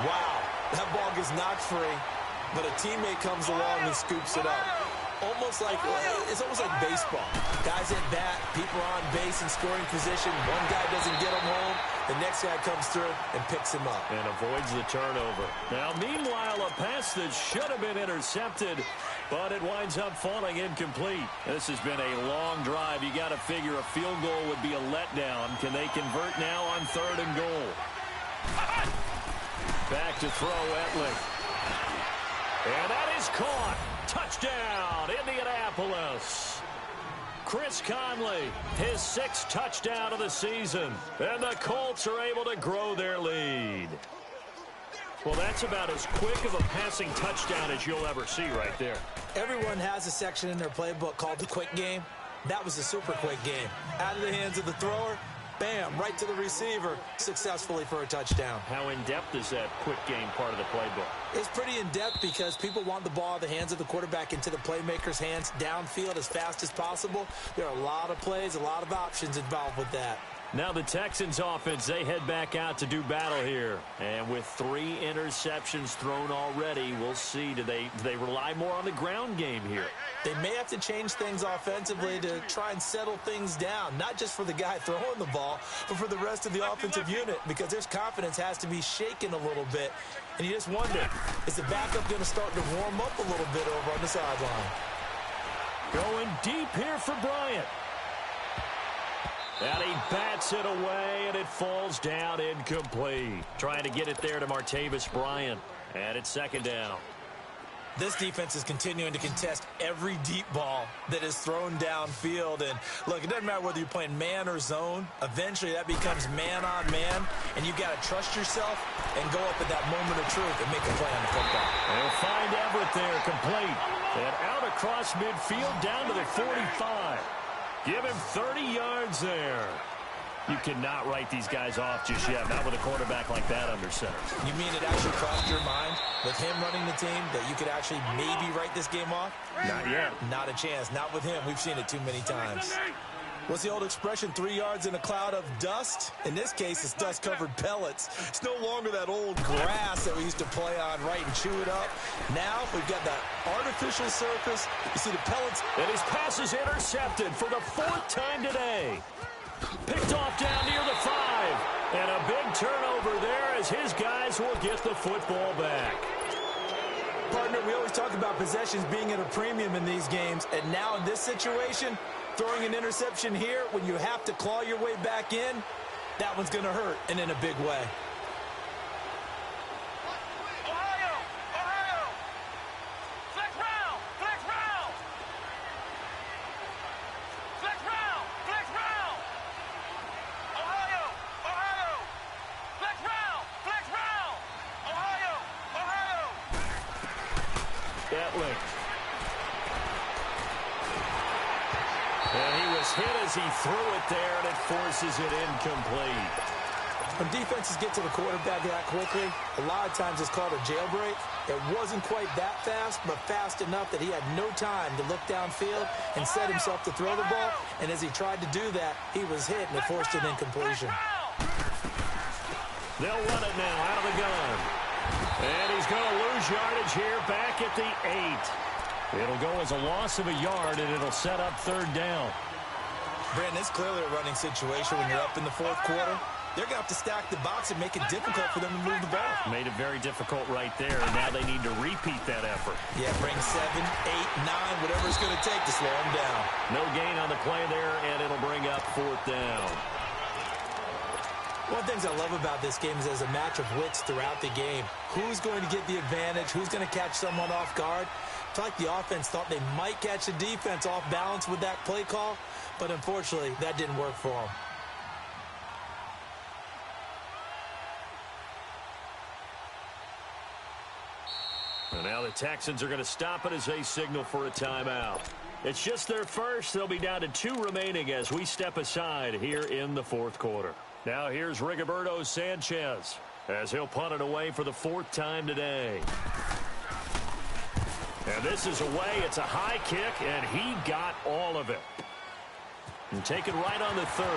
Speaker 1: Wow, that ball gets knocked free, but a teammate comes along and scoops it up. It's almost like baseball. Guys at bat, people are on base in scoring position. One guy doesn't get him home. The next guy comes through and picks him up.
Speaker 4: And avoids the turnover. Now, meanwhile, a pass that should have been intercepted, but it winds up falling incomplete. This has been a long drive. You got to figure a field goal would be a letdown. Can they convert now on 3rd and goal? Back to throw Etling. And that is caught. Touchdown, Indianapolis. Chris Conley, his 6th touchdown of the season. And the Colts are able to grow their lead. Well, that's about as quick of a passing touchdown as you'll ever see right there.
Speaker 1: Everyone has a section in their playbook called the quick game. That was a super quick game. Out of the hands of the thrower, bam, right to the receiver, successfully for a touchdown.
Speaker 4: How in-depth is that quick game part of the playbook?
Speaker 1: It's pretty in-depth because people want the ball in the hands of the quarterback into the playmaker's hands downfield as fast as possible. There are a lot of plays, a lot of options involved with that.
Speaker 4: Now the Texans offense, they head back out to do battle here. And with 3 interceptions thrown already, we'll see. Do they rely more on the ground game here?
Speaker 1: They may have to change things offensively to try and settle things down, not just for the guy throwing the ball, but for the rest of the offensive unit, because their confidence has to be shaken a little bit. And you just wonder, is the backup going to start to warm up a little bit over on the sideline?
Speaker 4: Going deep here for Bryant. And he bats it away, and it falls down incomplete. Trying to get it there to Martavis Bryant. And it's 2nd down.
Speaker 1: This defense is continuing to contest every deep ball that is thrown downfield. And, look, it doesn't matter whether you're playing man or zone. Eventually, that becomes man-on-man, and you've got to trust yourself and go up at that moment of truth and make a play on the football.
Speaker 4: They'll find Everett there, complete. And out across midfield, down to the 45. Give him 30 yards there. You cannot write these guys off just yet, not with a quarterback like that under center.
Speaker 1: You mean it actually crossed your mind with him running the team that you could actually maybe write this game off?
Speaker 4: Not yet.
Speaker 1: Not a chance. Not with him. We've seen it too many times. What's the old expression, 3 yards in a cloud of dust? In this case, it's dust-covered pellets. It's no longer that old grass that we used to play on, right, and chew it up. Now we've got that artificial surface. You see the pellets.
Speaker 4: And his pass is intercepted for the 4th time today. Picked off down near the 5. And a big turnover there as his guys will get the football back.
Speaker 1: Partner, we always talk about possessions being at a premium in these games. And now in this situation, throwing an interception here when you have to claw your way back in, that one's going to hurt, and in a big way.
Speaker 4: Hit as he threw it there, and it forces it incomplete.
Speaker 1: When defenses get to the quarterback that quickly, a lot of times it's called a jailbreak. It wasn't quite that fast, but fast enough that he had no time to look downfield and set himself to throw the ball. And as he tried to do that, he was hit, and it forced an incompletion.
Speaker 4: They'll run it now out of the gun. And he's going to lose yardage here back at the 8. It'll go as a loss of a yard, and it'll set up 3rd down.
Speaker 1: Brandon, it's clearly a running situation when you're up in the 4th quarter. they're going to have to stack the box and make it difficult for them to move the ball.
Speaker 4: Made it very difficult right there, and now they need to repeat that effort.
Speaker 1: Yeah, bring 7, 8, 9, whatever it's going to take to slow them down.
Speaker 4: No gain on the play there, and it'll bring up 4th down.
Speaker 1: One of the things I love about this game is there's a match of wits throughout the game. Who's going to get the advantage? Who's going to catch someone off guard? I feel like the offense thought they might catch the defense off balance with that play call, but unfortunately, that didn't work for them.
Speaker 4: And now the Texans are going to stop it as they signal for a timeout. It's just their first. They'll be down to 2 remaining as we step aside here in the 4th quarter. Now here's Rigoberto Sanchez as he'll punt it away for the 4th time today. And this is away. It's a high kick, and he got all of it. And taken right on the 30.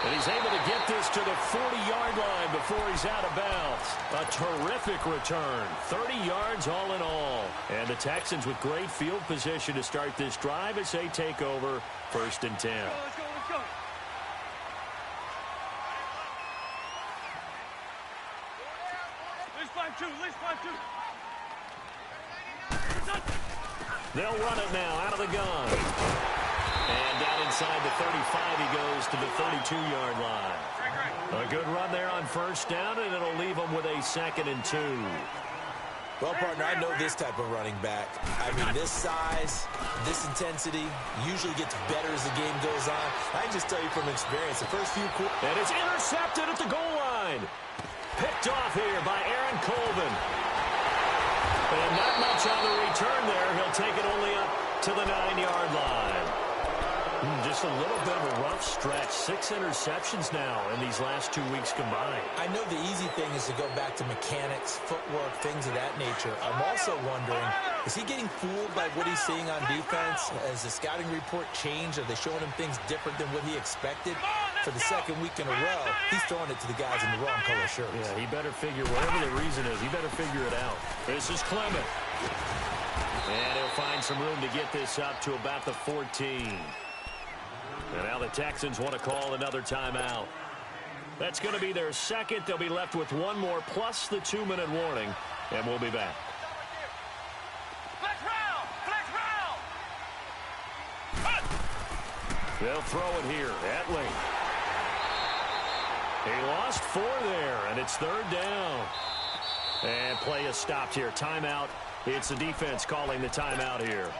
Speaker 4: And he's able to get this to the 40-yard line before he's out of bounds. A terrific return. 30 yards all in all. And the Texans with great field position to start this drive as they take over 1st and 10.
Speaker 5: Let's go, let's go. Let's 5-2, let's 5-2.
Speaker 4: They'll run it now out of the gun. And down inside the 35, he goes to the 32-yard line. A good run there on 1st down, and it'll leave him with a 2nd and 2.
Speaker 1: Well, partner, I know this type of running back. I mean, this size, this intensity usually gets better as the game goes on. I can just tell you from experience, the first few quarters.
Speaker 4: And it's intercepted at the goal line. Picked off here by Aaron Colvin. And not much on the return there. He'll take it only up to the 9-yard line. Just a little bit of a rough stretch. 6 interceptions now in these last 2 weeks combined.
Speaker 1: I know the easy thing is to go back to mechanics, footwork, things of that nature. I'm also wondering, is he getting fooled by what he's seeing on defense? Has the scouting report changed? Are they showing him things different than what he expected? For the 2nd week in a row, he's throwing it to the guys in the wrong color shirts.
Speaker 4: Yeah, he better figure, whatever the reason is, he better figure it out. This is Clement. And he'll find some room to get this up to about the 14. And now the Texans want to call another timeout. That's going to be their 2nd. They'll be left with 1 more plus the 2-minute warning. And we'll be back.
Speaker 5: Flex round! Flex round!
Speaker 4: They'll throw it here. Etling. He lost 4 there, and it's 3rd down. And play is stopped here. Timeout. It's the defense calling the timeout here.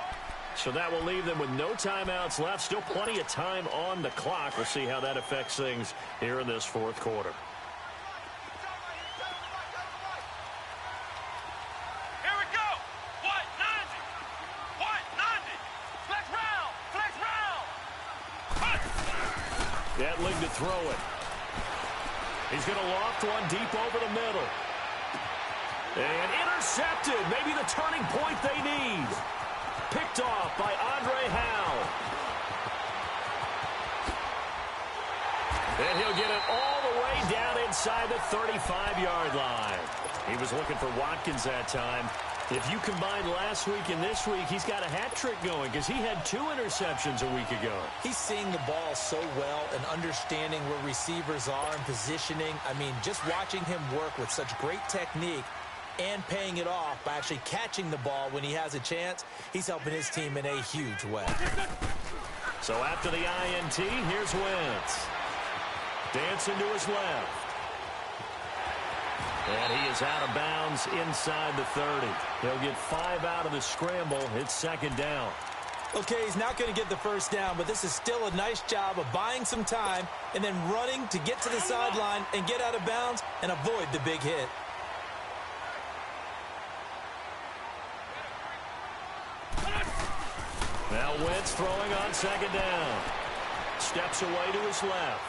Speaker 4: So that will leave them with no timeouts left. Still plenty of time on the clock. We'll see how that affects things here in this 4th quarter.
Speaker 5: Here we go! What? 90! What? 90! Flex round! Flex round!
Speaker 4: Etling to throw it. He's going to loft one deep over the middle. And intercepted. Maybe the turning point they need. Picked off by Andre Howe. And he'll get it all the way down inside the 35-yard line. He was looking for Watkins that time. If you combine last week and this week, he's got a hat trick going because he had 2 interceptions a week ago.
Speaker 1: He's seeing the ball so well and understanding where receivers are and positioning. I mean, just watching him work with such great technique and paying it off by actually catching the ball when he has a chance, he's helping his team in a huge way.
Speaker 4: So after the INT, here's Wentz. Dancing to his left. And he is out of bounds inside the 30. He'll get 5 out of the scramble. It's 2nd down.
Speaker 1: Okay, he's not going to get the 1st down, but this is still a nice job of buying some time and then running to get to the sideline and get out of bounds and avoid the big hit.
Speaker 4: Now Wentz throwing on 2nd down. Steps away to his left.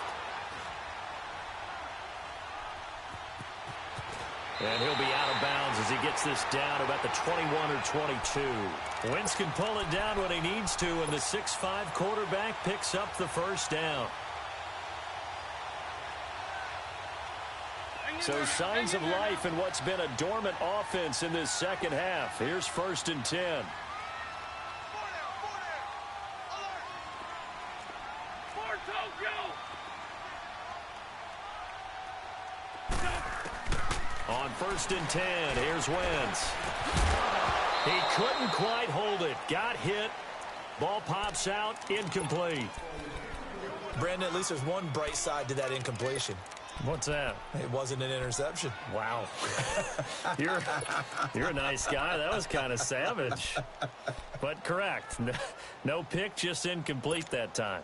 Speaker 4: And he'll be out of bounds as he gets this down about the 21 or 22. Wentz can pull it down when he needs to, and the 6'5" quarterback picks up the 1st down. So signs of life in what's been a dormant offense in this 2nd half. Here's 1st and 10. on 1st and 10. Here's Wentz. He couldn't quite hold it. Got hit. Ball pops out. Incomplete.
Speaker 1: Brandon, at least there's one bright side to that incompletion.
Speaker 4: What's that?
Speaker 1: It wasn't an interception.
Speaker 4: Wow. You're a nice guy. That was kind of savage. But correct. No pick, just incomplete that time.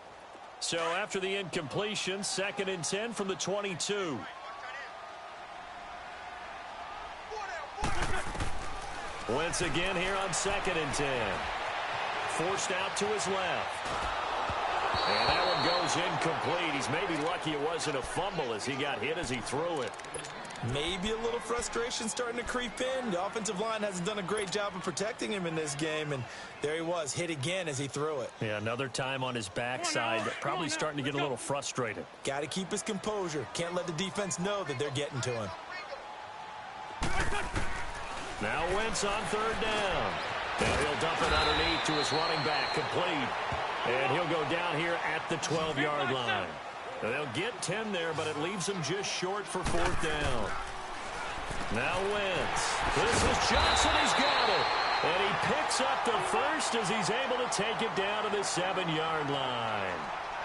Speaker 4: So after the incompletion, 2nd and 10 from the 22. Wentz again here on 2nd and 10. Forced out to his left. And that one goes incomplete. He's maybe lucky it wasn't a fumble as he got hit as he threw it.
Speaker 1: Maybe a little frustration starting to creep in. The offensive line hasn't done a great job of protecting him in this game, and there he was, hit again as he threw it.
Speaker 4: Yeah, another time on his backside, probably starting to get a little frustrated.
Speaker 1: Got to keep his composure. Can't let the defense know that they're getting to him.
Speaker 4: Now Wentz on 3rd down. Now he'll dump it underneath to his running back, complete. And he'll go down here at the 12-yard line. Now they'll get 10 there, but it leaves them just short for 4th down. Now Wentz. This is Johnson. He's got it. And he picks up the first as he's able to take it down to the 7-yard line.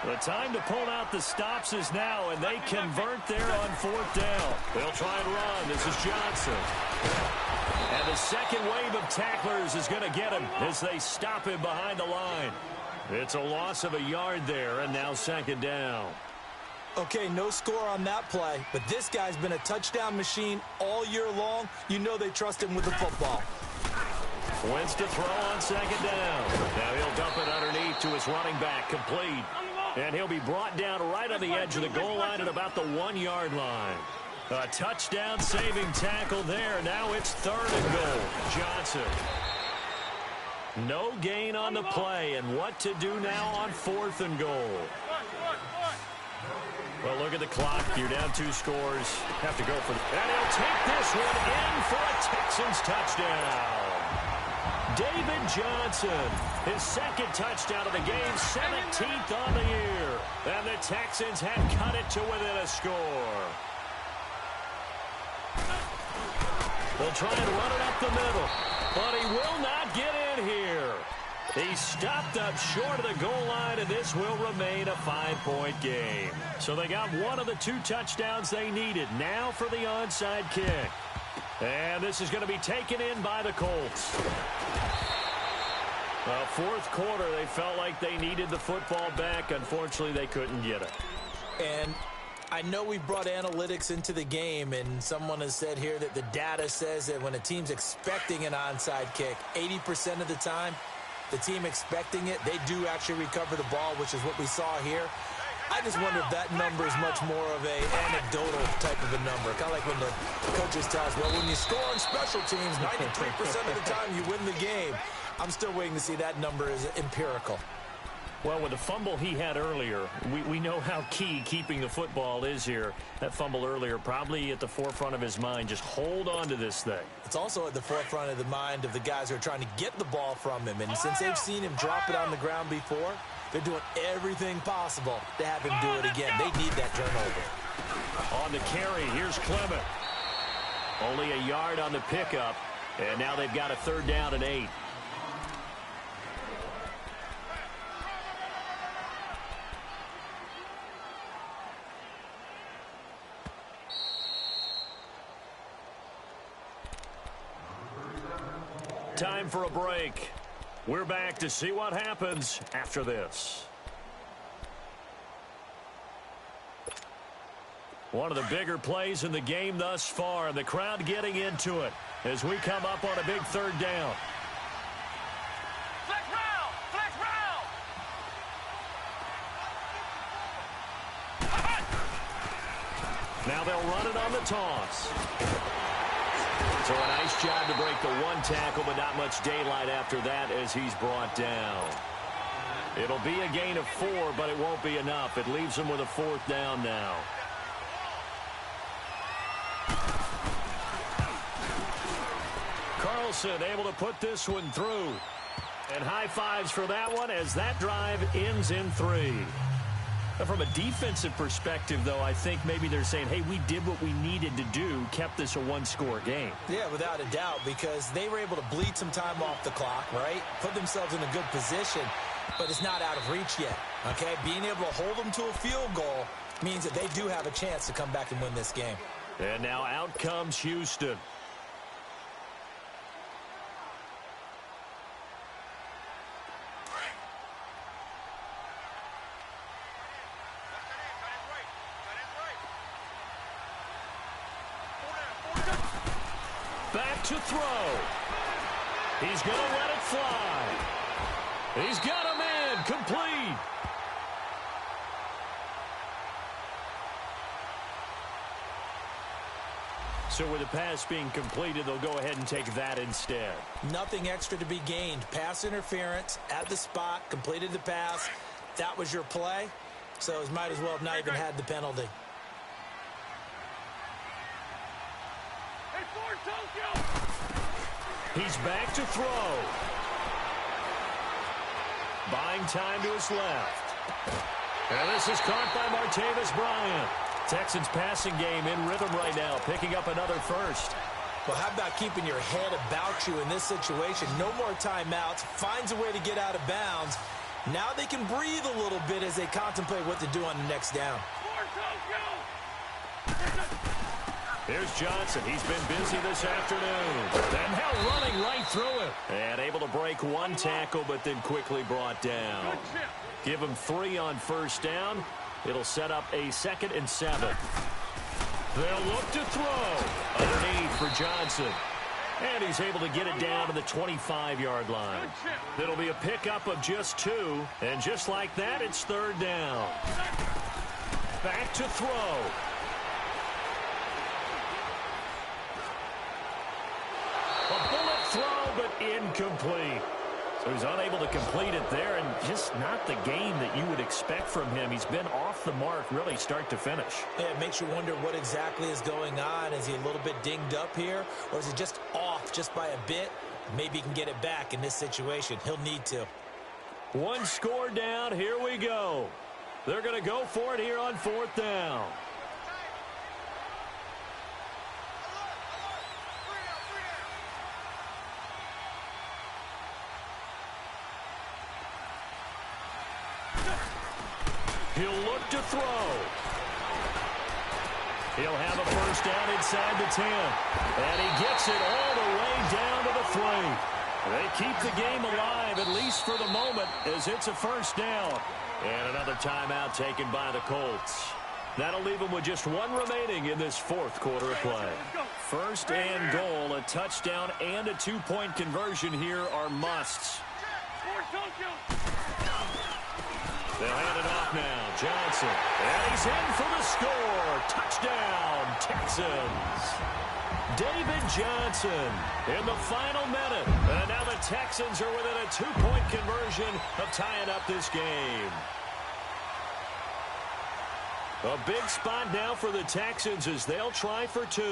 Speaker 4: The time to pull out the stops is now, and they convert there on 4th down. They'll try and run. This is Johnson. And the second wave of tacklers is going to get him as they stop him behind the line. It's a loss of a yard there, and now 2nd down.
Speaker 1: Okay, no score on that play, but this guy's been a touchdown machine all year long. You know they trust him with the football.
Speaker 4: Wentz to throw on 2nd down. Now he'll dump it underneath to his running back, complete. And he'll be brought down right on the edge of the goal line at about the 1-yard line. A touchdown-saving tackle there. Now it's 3rd and goal. Johnson. No gain on the play, and what to do now on 4th and goal. Well, look at the clock. You're down 2 scores. Have to go for it. And he'll take this one in for a Texans touchdown. David Johnson, his 2nd touchdown of the game, 17th on the year. And the Texans have cut it to within a score. They'll try and run it up the middle, but he will not get in here. He stopped up short of the goal line, and this will remain a 5-point game. So they got one of the 2 touchdowns they needed. Now for the onside kick. And this is going to be taken in by the Colts. 4th quarter, they felt like they needed the football back. Unfortunately, they couldn't get it.
Speaker 1: And I know we brought analytics into the game, and someone has said here that the data says that when a team's expecting an onside kick, 80% of the time, the team expecting it, they do actually recover the ball, which is what we saw here. I just wonder if that number is much more of a anecdotal type of a number. Kind of like when the coaches tell us, well, when you score on special teams, 93% of the time you win the game. I'm still waiting to see that number is empirical.
Speaker 4: Well, with the fumble he had earlier, we know how key keeping the football is here. That fumble earlier probably at the forefront of his mind. Just hold on to this thing.
Speaker 1: It's also at the forefront of the mind of the guys who are trying to get the ball from him. And since they've seen him drop it on the ground before, they're doing everything possible to have him do it again. They need that turnover.
Speaker 4: On the carry, here's Clement. Only a yard on the pickup, and now they've got a 3rd down and 8. Time for a break. We're back to see what happens after this. One of the bigger plays in the game thus far, and the crowd getting into it as we come up on a big 3rd down.
Speaker 5: Flex round! Flex round!
Speaker 4: Now they'll run it on the toss. So a nice job to break the 1 tackle, but not much daylight after that as he's brought down. It'll be a gain of 4, but it won't be enough. It leaves him with a 4th down now. Carlson able to put this one through. And high fives for that one as that drive ends in 3. From a defensive perspective, though, I think maybe they're saying, hey, we did what we needed to do, kept this a one-score game.
Speaker 1: Yeah, without a doubt, because they were able to bleed some time off the clock, right? Put themselves in a good position, but it's not out of reach yet, okay? Being able to hold them to a field goal means that they do have a chance to come back and win this game.
Speaker 4: And now out comes Houston. Back to throw. He's going to let it fly. He's got him in. Complete. So with the pass being completed, they'll go ahead and take that instead.
Speaker 1: Nothing extra to be gained. Pass interference at the spot, completed the pass. That was your play, so it might as well have not even had the penalty.
Speaker 4: He's back to throw. Buying time to his left. And this is caught by Martavis Bryant. Texans passing game in rhythm right now, picking up another first.
Speaker 1: Well, how about keeping your head about you in this situation? No more timeouts. Finds a way to get out of bounds. Now they can breathe a little bit as they contemplate what to do on the next down.
Speaker 4: Here's Johnson. He's been busy this afternoon. And now running right through it. And able to break one tackle, but then quickly brought down. Give him 3 on first down. It'll set up a 2nd and 7. They'll look to throw. Underneath for Johnson. And he's able to get it down to the 25-yard line. It'll be a pickup of just 2. And just like that, it's 3rd down. Back to throw. A bullet throw, but incomplete. So he's unable to complete it there, and just not the game that you would expect from him. He's been off the mark, really, start to finish.
Speaker 1: Yeah, it makes you wonder what exactly is going on. Is he a little bit dinged up here, or is he just off just by a bit? Maybe he can get it back in this situation. He'll need to.
Speaker 4: 1 score down. Here we go. They're going to go for it here on 4th down. He'll look to throw. He'll have a first down inside the 10. And he gets it all the way down to the 3. They keep the game alive, at least for the moment, as it's a first down. And another timeout taken by the Colts. That'll leave them with just 1 remaining in this 4th quarter of play. 1st and goal, a touchdown and a 2-point conversion here are musts. They'll hand it off now. Johnson. And he's in for the score. Touchdown, Texans. David Johnson in the final minute. And now the Texans are within a 2-point conversion of tying up this game. A big spot now for the Texans as they'll try for 2.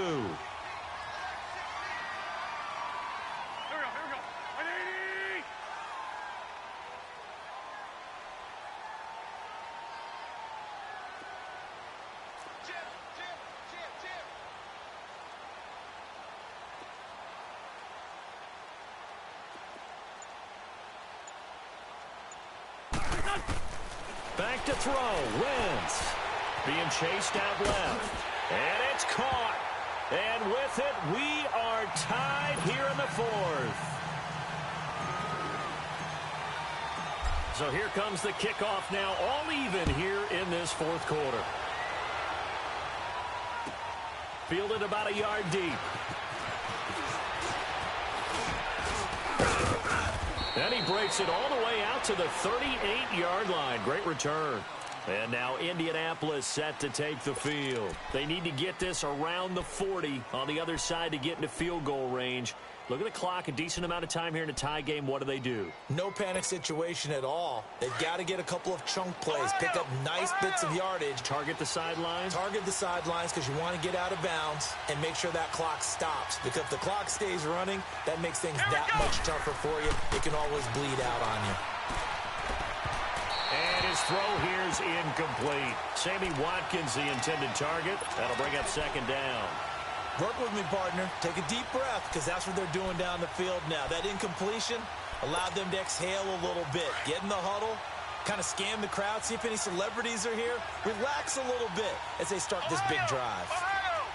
Speaker 4: Back to throw. Wentz being chased out left. And it's caught. And with it, we are tied here in the 4th. So here comes the kickoff now, all even here in this 4th quarter. Fielded about a yard deep. And he breaks it all the way out to the 38-yard line. Great return. And now Indianapolis set to take the field. They need to get this around the 40 on the other side to get into field goal range. Look at the clock, a decent amount of time here in a tie game. What do?
Speaker 1: No panic situation at all. They've got to get a couple of chunk plays, pick up nice bits of yardage.
Speaker 4: Target the sidelines?
Speaker 1: Target the sidelines because you want to get out of bounds and make sure that clock stops. Because if the clock stays running, that makes things that much tougher for you. It can always bleed out on you.
Speaker 4: And his throw here's incomplete. Sammy Watkins, the intended target. That'll bring up second down.
Speaker 1: Work with me, partner. Take a deep breath, because that's what they're doing down the field now. That incompletion allowed them to exhale a little bit. Get in the huddle, kind of scan the crowd, see if any celebrities are here. Relax a little bit as they start this big drive.
Speaker 5: Ohio!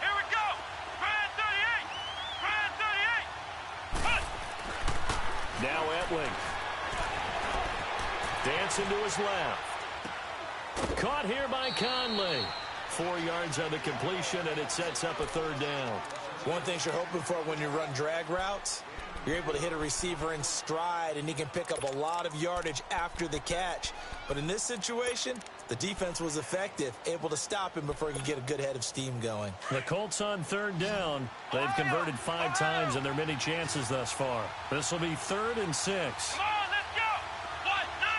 Speaker 5: Here we go! Grand 38! Grand 38!
Speaker 4: Now Etling. Dancing to his left. Caught here by Conley. 4 yards on the completion, and it sets up a third down.
Speaker 1: One thing you're hoping for when you run drag routes, you're able to hit a receiver in stride, and he can pick up a lot of yardage after the catch. But in this situation, the defense was effective, able to stop him before he could get a good head of steam going.
Speaker 4: The Colts on third down. They've converted 5 times in their many chances thus far. This will be 3rd and 6.
Speaker 5: Come on, let's go! White 90!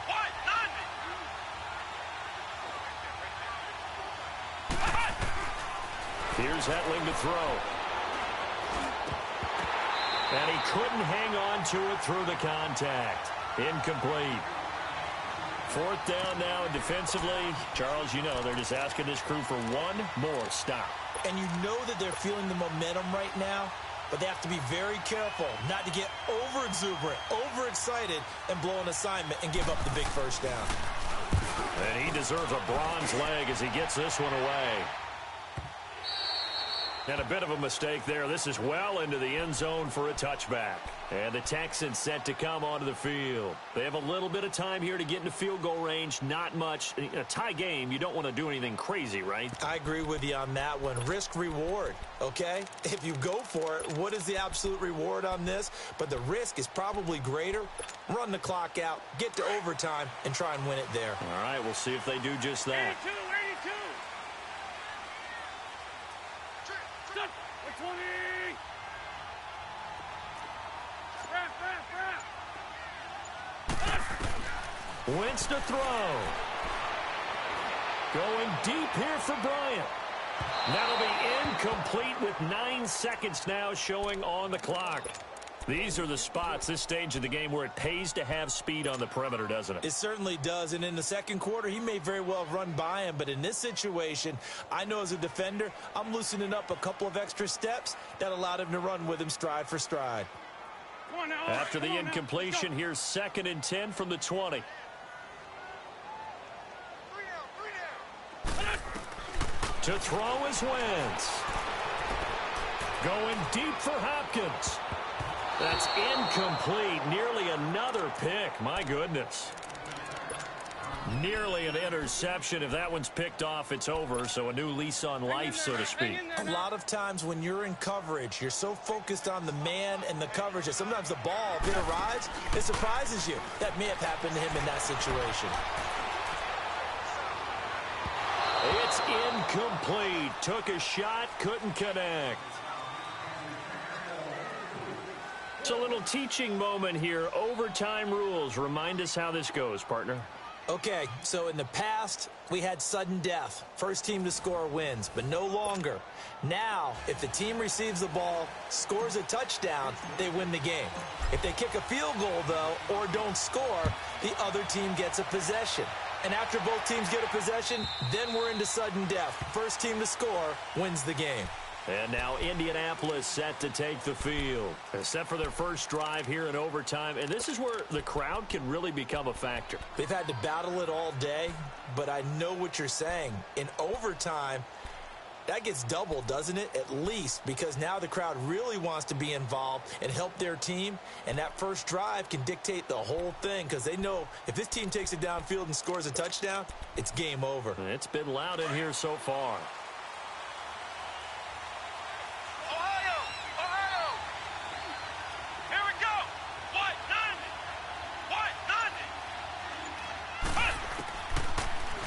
Speaker 5: White 90!
Speaker 4: Here's Etling to throw. And he couldn't hang on to it through the contact. Incomplete. 4th down now defensively. Charles, you know, they're just asking this crew for one more stop.
Speaker 1: And you know that they're feeling the momentum right now, but they have to be very careful not to get over-exuberant, over-excited, and blow an assignment and give up the big first down.
Speaker 4: And he deserves a bronze leg as he gets this one away. And a bit of a mistake there. This is well into the end zone for a touchback. And the Texans set to come onto the field. They have a little bit of time here to get into field goal range. Not much. In a tie game, you don't want to do anything crazy, right?
Speaker 1: I agree with you on that one. Risk-reward, okay? If you go for it, what is the absolute reward on this? But the risk is probably greater. Run the clock out, get to overtime, and try and win it there.
Speaker 4: All right, we'll see if they do just that.
Speaker 5: 82! 20!
Speaker 4: Wentz to throw. Going deep here for Bryant. That'll be incomplete with 9 seconds now showing on the clock. These are the spots, this stage of the game, where it pays to have speed on the perimeter, doesn't it?
Speaker 1: It certainly does, and in the second quarter, he may very well run by him, but in this situation, I know as a defender, I'm loosening up a couple of extra steps that allowed him to run with him stride for stride.
Speaker 4: After the incompletion, here's 2nd and 10 from the 20. To throw is Wentz. Going deep for Hopkins. That's incomplete. Nearly another pick. My goodness. Nearly an interception. If that one's picked off, it's over. So a new lease on life, so to speak.
Speaker 1: A lot of times when you're in coverage, you're so focused on the man and the coverage that sometimes the ball, if it arrives, it surprises you. That may have happened to him in that situation.
Speaker 4: It's incomplete. Took a shot, couldn't connect. It's a little teaching moment here. Overtime rules. Remind us how this goes, partner.
Speaker 1: Okay, so in the past, we had sudden death. First team to score wins, but no longer. Now, if the team receives the ball, scores a touchdown, they win the game. If they kick a field goal, though, or don't score, the other team gets a possession. And after both teams get a possession, then we're into sudden death. First team to score wins the game.
Speaker 4: And now Indianapolis set to take the field. Except for their first drive here in overtime. And this is where the crowd can really become a factor.
Speaker 1: They've had to battle it all day, but I know what you're saying. In overtime, that gets doubled, doesn't it? At least, because now the crowd really wants to be involved and help their team. And that first drive can dictate the whole thing because they know if this team takes it downfield and scores a touchdown, it's game over.
Speaker 4: It's been loud in here so far.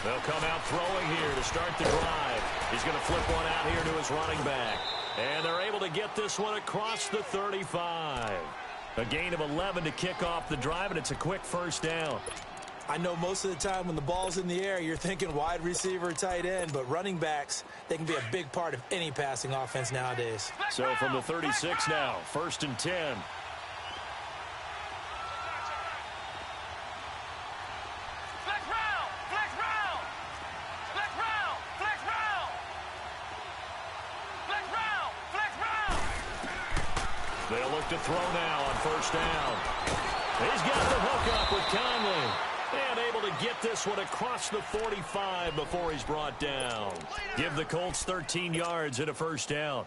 Speaker 4: They'll come out throwing here to start the drive. He's going to flip one out here to his running back. And they're able to get this one across the 35. A gain of 11 to kick off the drive, and it's a quick first down.
Speaker 1: I know most of the time when the ball's in the air, you're thinking wide receiver, tight end, but running backs, they can be a big part of any passing offense nowadays.
Speaker 4: So from the 36 now, 1st and 10. They'll look to throw now on first down. He's got the hook up with Conley. And able to get this one across the 45 before he's brought down. Give the Colts 13 yards and a first down.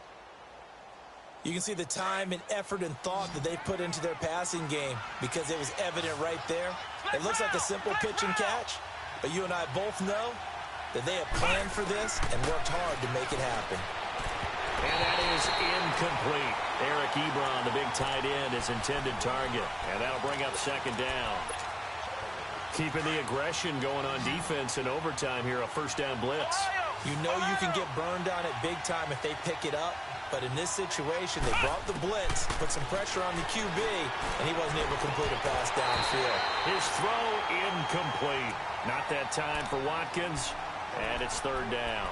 Speaker 1: You can see the time and effort and thought that they put into their passing game because it was evident right there. It looks like a simple pitch and catch, but you and I both know that they have planned for this and worked hard to make it happen.
Speaker 4: And that is incomplete. Eric Ebron, the big tight end, is intended target. And that'll bring up second down. Keeping the aggression going on defense in overtime here, a first down blitz.
Speaker 1: You know you can get burned on it big time if they pick it up. But in this situation, they brought the blitz, put some pressure on the QB, and he wasn't able to complete a pass downfield.
Speaker 4: His throw incomplete. Not that time for Watkins, and it's third down.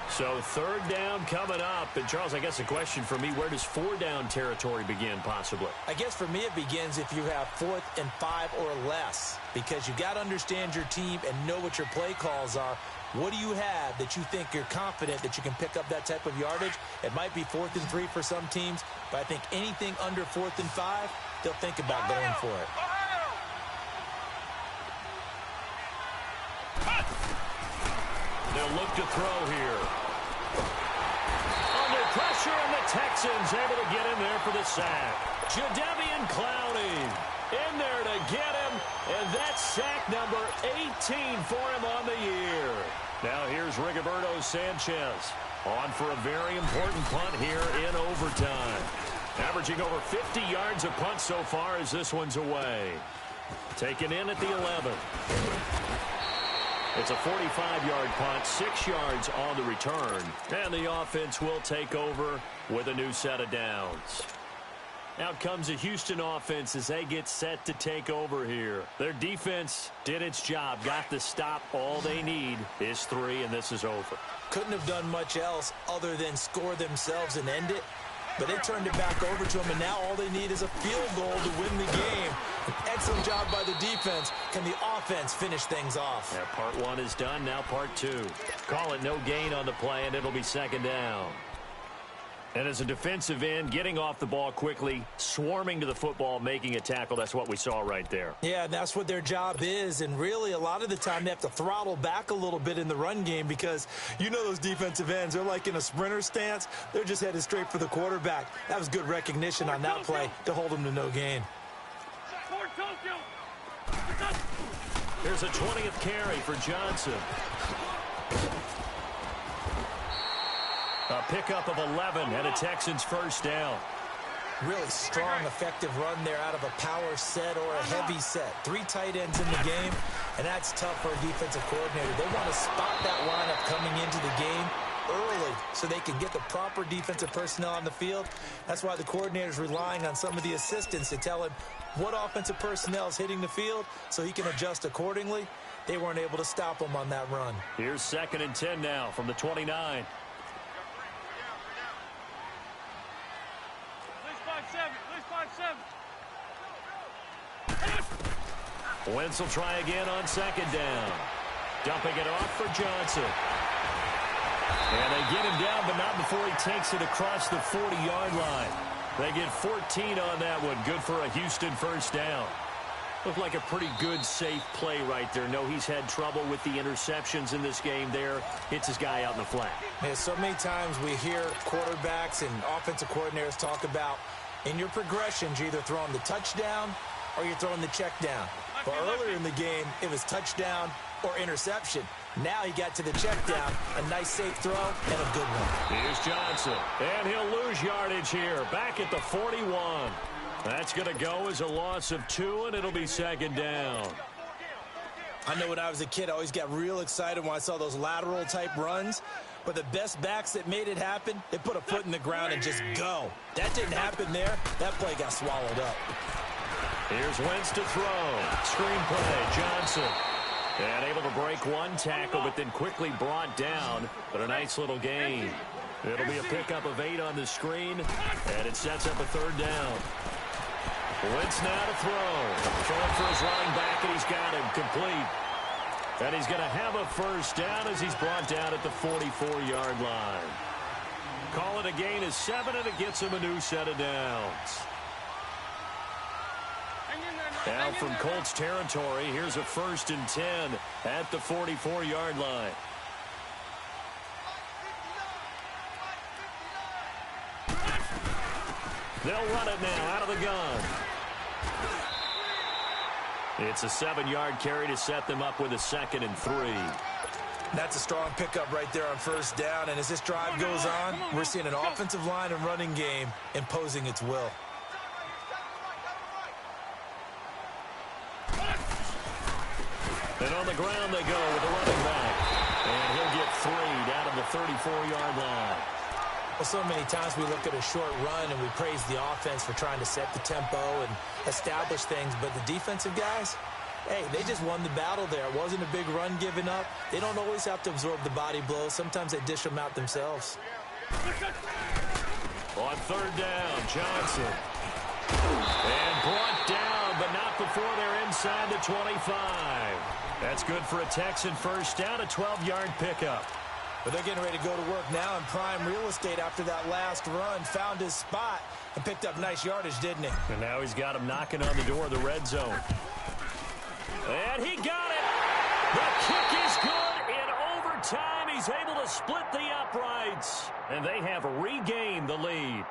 Speaker 4: So third down coming up. And, Charles, I guess a question for me, where does four-down territory begin possibly?
Speaker 1: I guess for me it begins if you have 4th and 5 or less because you got to understand your team and know what your play calls are. What do you have that you think you're confident that you can pick up that type of yardage? It might be 4th and 3 for some teams, but I think anything under 4th and 5, they'll think about going for it.
Speaker 4: They'll look to throw here. Under pressure, and the Texans able to get in there for the sack. Jadeveon Clowney in there to get him, and that's sack number 18 for him on the year. Now here's Rigoberto Sanchez on for a very important punt here in overtime. Averaging over 50 yards a punt so far as this one's away. Taken in at the 11. It's a 45-yard punt, 6 yards on the return. And the offense will take over with a new set of downs. Out comes the Houston offense as they get set to take over here. Their defense did its job, got the stop. All they need is 3, and this is over.
Speaker 1: Couldn't have done much else other than score themselves and end it. But they turned it back over to them, and now all they need is a field goal to win the game. An excellent job by the defense. Can the offense finish things off?
Speaker 4: Yeah, part 1 is done, now part 2. Call it no gain on the play, and it'll be second down. And as a defensive end, getting off the ball quickly, swarming to the football, making a tackle, that's what we saw right there.
Speaker 1: Yeah, and that's what their job is. And really, a lot of the time, they have to throttle back a little bit in the run game because you know those defensive ends, they're like in a sprinter stance. They're just headed straight for the quarterback. That was good recognition on that play to hold them to no gain.
Speaker 4: Here's a 20th carry for Johnson. A pickup of 11 and a Texans first down.
Speaker 1: Really strong, effective run there out of a power set or a heavy set. 3 tight ends in the game, and that's tough for a defensive coordinator. They want to spot that lineup coming into the game early so they can get the proper defensive personnel on the field. That's why the coordinator is relying on some of the assistants to tell him what offensive personnel is hitting the field so he can adjust accordingly. They weren't able to stop him on that run.
Speaker 4: Here's 2nd and 10 now from the 29. Wentz will try again on second down. Dumping it off for Johnson. And they get him down, but not before he takes it across the 40-yard line. They get 14 on that one. Good for a Houston first down. Looked like a pretty good, safe play right there. No, he's had trouble with the interceptions in this game there. Hits his guy out in the flat.
Speaker 1: Man, so many times we hear quarterbacks and offensive coordinators talk about in your progressions, you're either throwing the touchdown or you're throwing the check down. But earlier in the game, it was touchdown or interception. Now he got to the check down. A nice safe throw and a good one.
Speaker 4: Here's Johnson. And he'll lose yardage here. Back at the 41. That's going to go as a loss of 2, and it'll be second down.
Speaker 1: I know when I was a kid, I always got real excited when I saw those lateral type runs. But the best backs that made it happen, they put a foot in the ground and just go. That didn't happen there. That play got swallowed up.
Speaker 4: Here's Wentz to throw. Screen play, Johnson. And able to break one tackle, but then quickly brought down. But a nice little gain. It'll be a pickup of 8 on the screen, and it sets up a third down. Wentz now to throw. Throwing for his running back, and he's got him complete. And he's going to have a first down as he's brought down at the 44-yard line. Call it a gain of 7, and it gets him a new set of downs. Now from Colts territory, here's a 1st and 10 at the 44-yard line. They'll run it now out of the gun. It's a 7-yard carry to set them up with a 2nd and 3.
Speaker 1: That's a strong pickup right there on 1st down. And as this drive goes on, we're seeing an offensive line and running game imposing its will.
Speaker 4: And on the ground they go with the running back. And he'll get 3 down to the 34-yard line.
Speaker 1: Well, so many times we look at a short run and we praise the offense for trying to set the tempo and establish things. But the defensive guys, hey, they just won the battle there. It wasn't a big run given up. They don't always have to absorb the body blows. Sometimes they dish them out themselves.
Speaker 4: On 3rd down, Johnson. And brought down, but not before they're inside the 25. That's good for a Texan 1st down, a 12-yard pickup.
Speaker 1: But they're getting ready to go to work now in prime real estate after that last run. Found his spot and picked up nice yardage, didn't he?
Speaker 4: And now he's got him knocking on the door of the red zone. And he got it. The kick is good. In overtime, he's able to split the uprights. And they have regained the lead.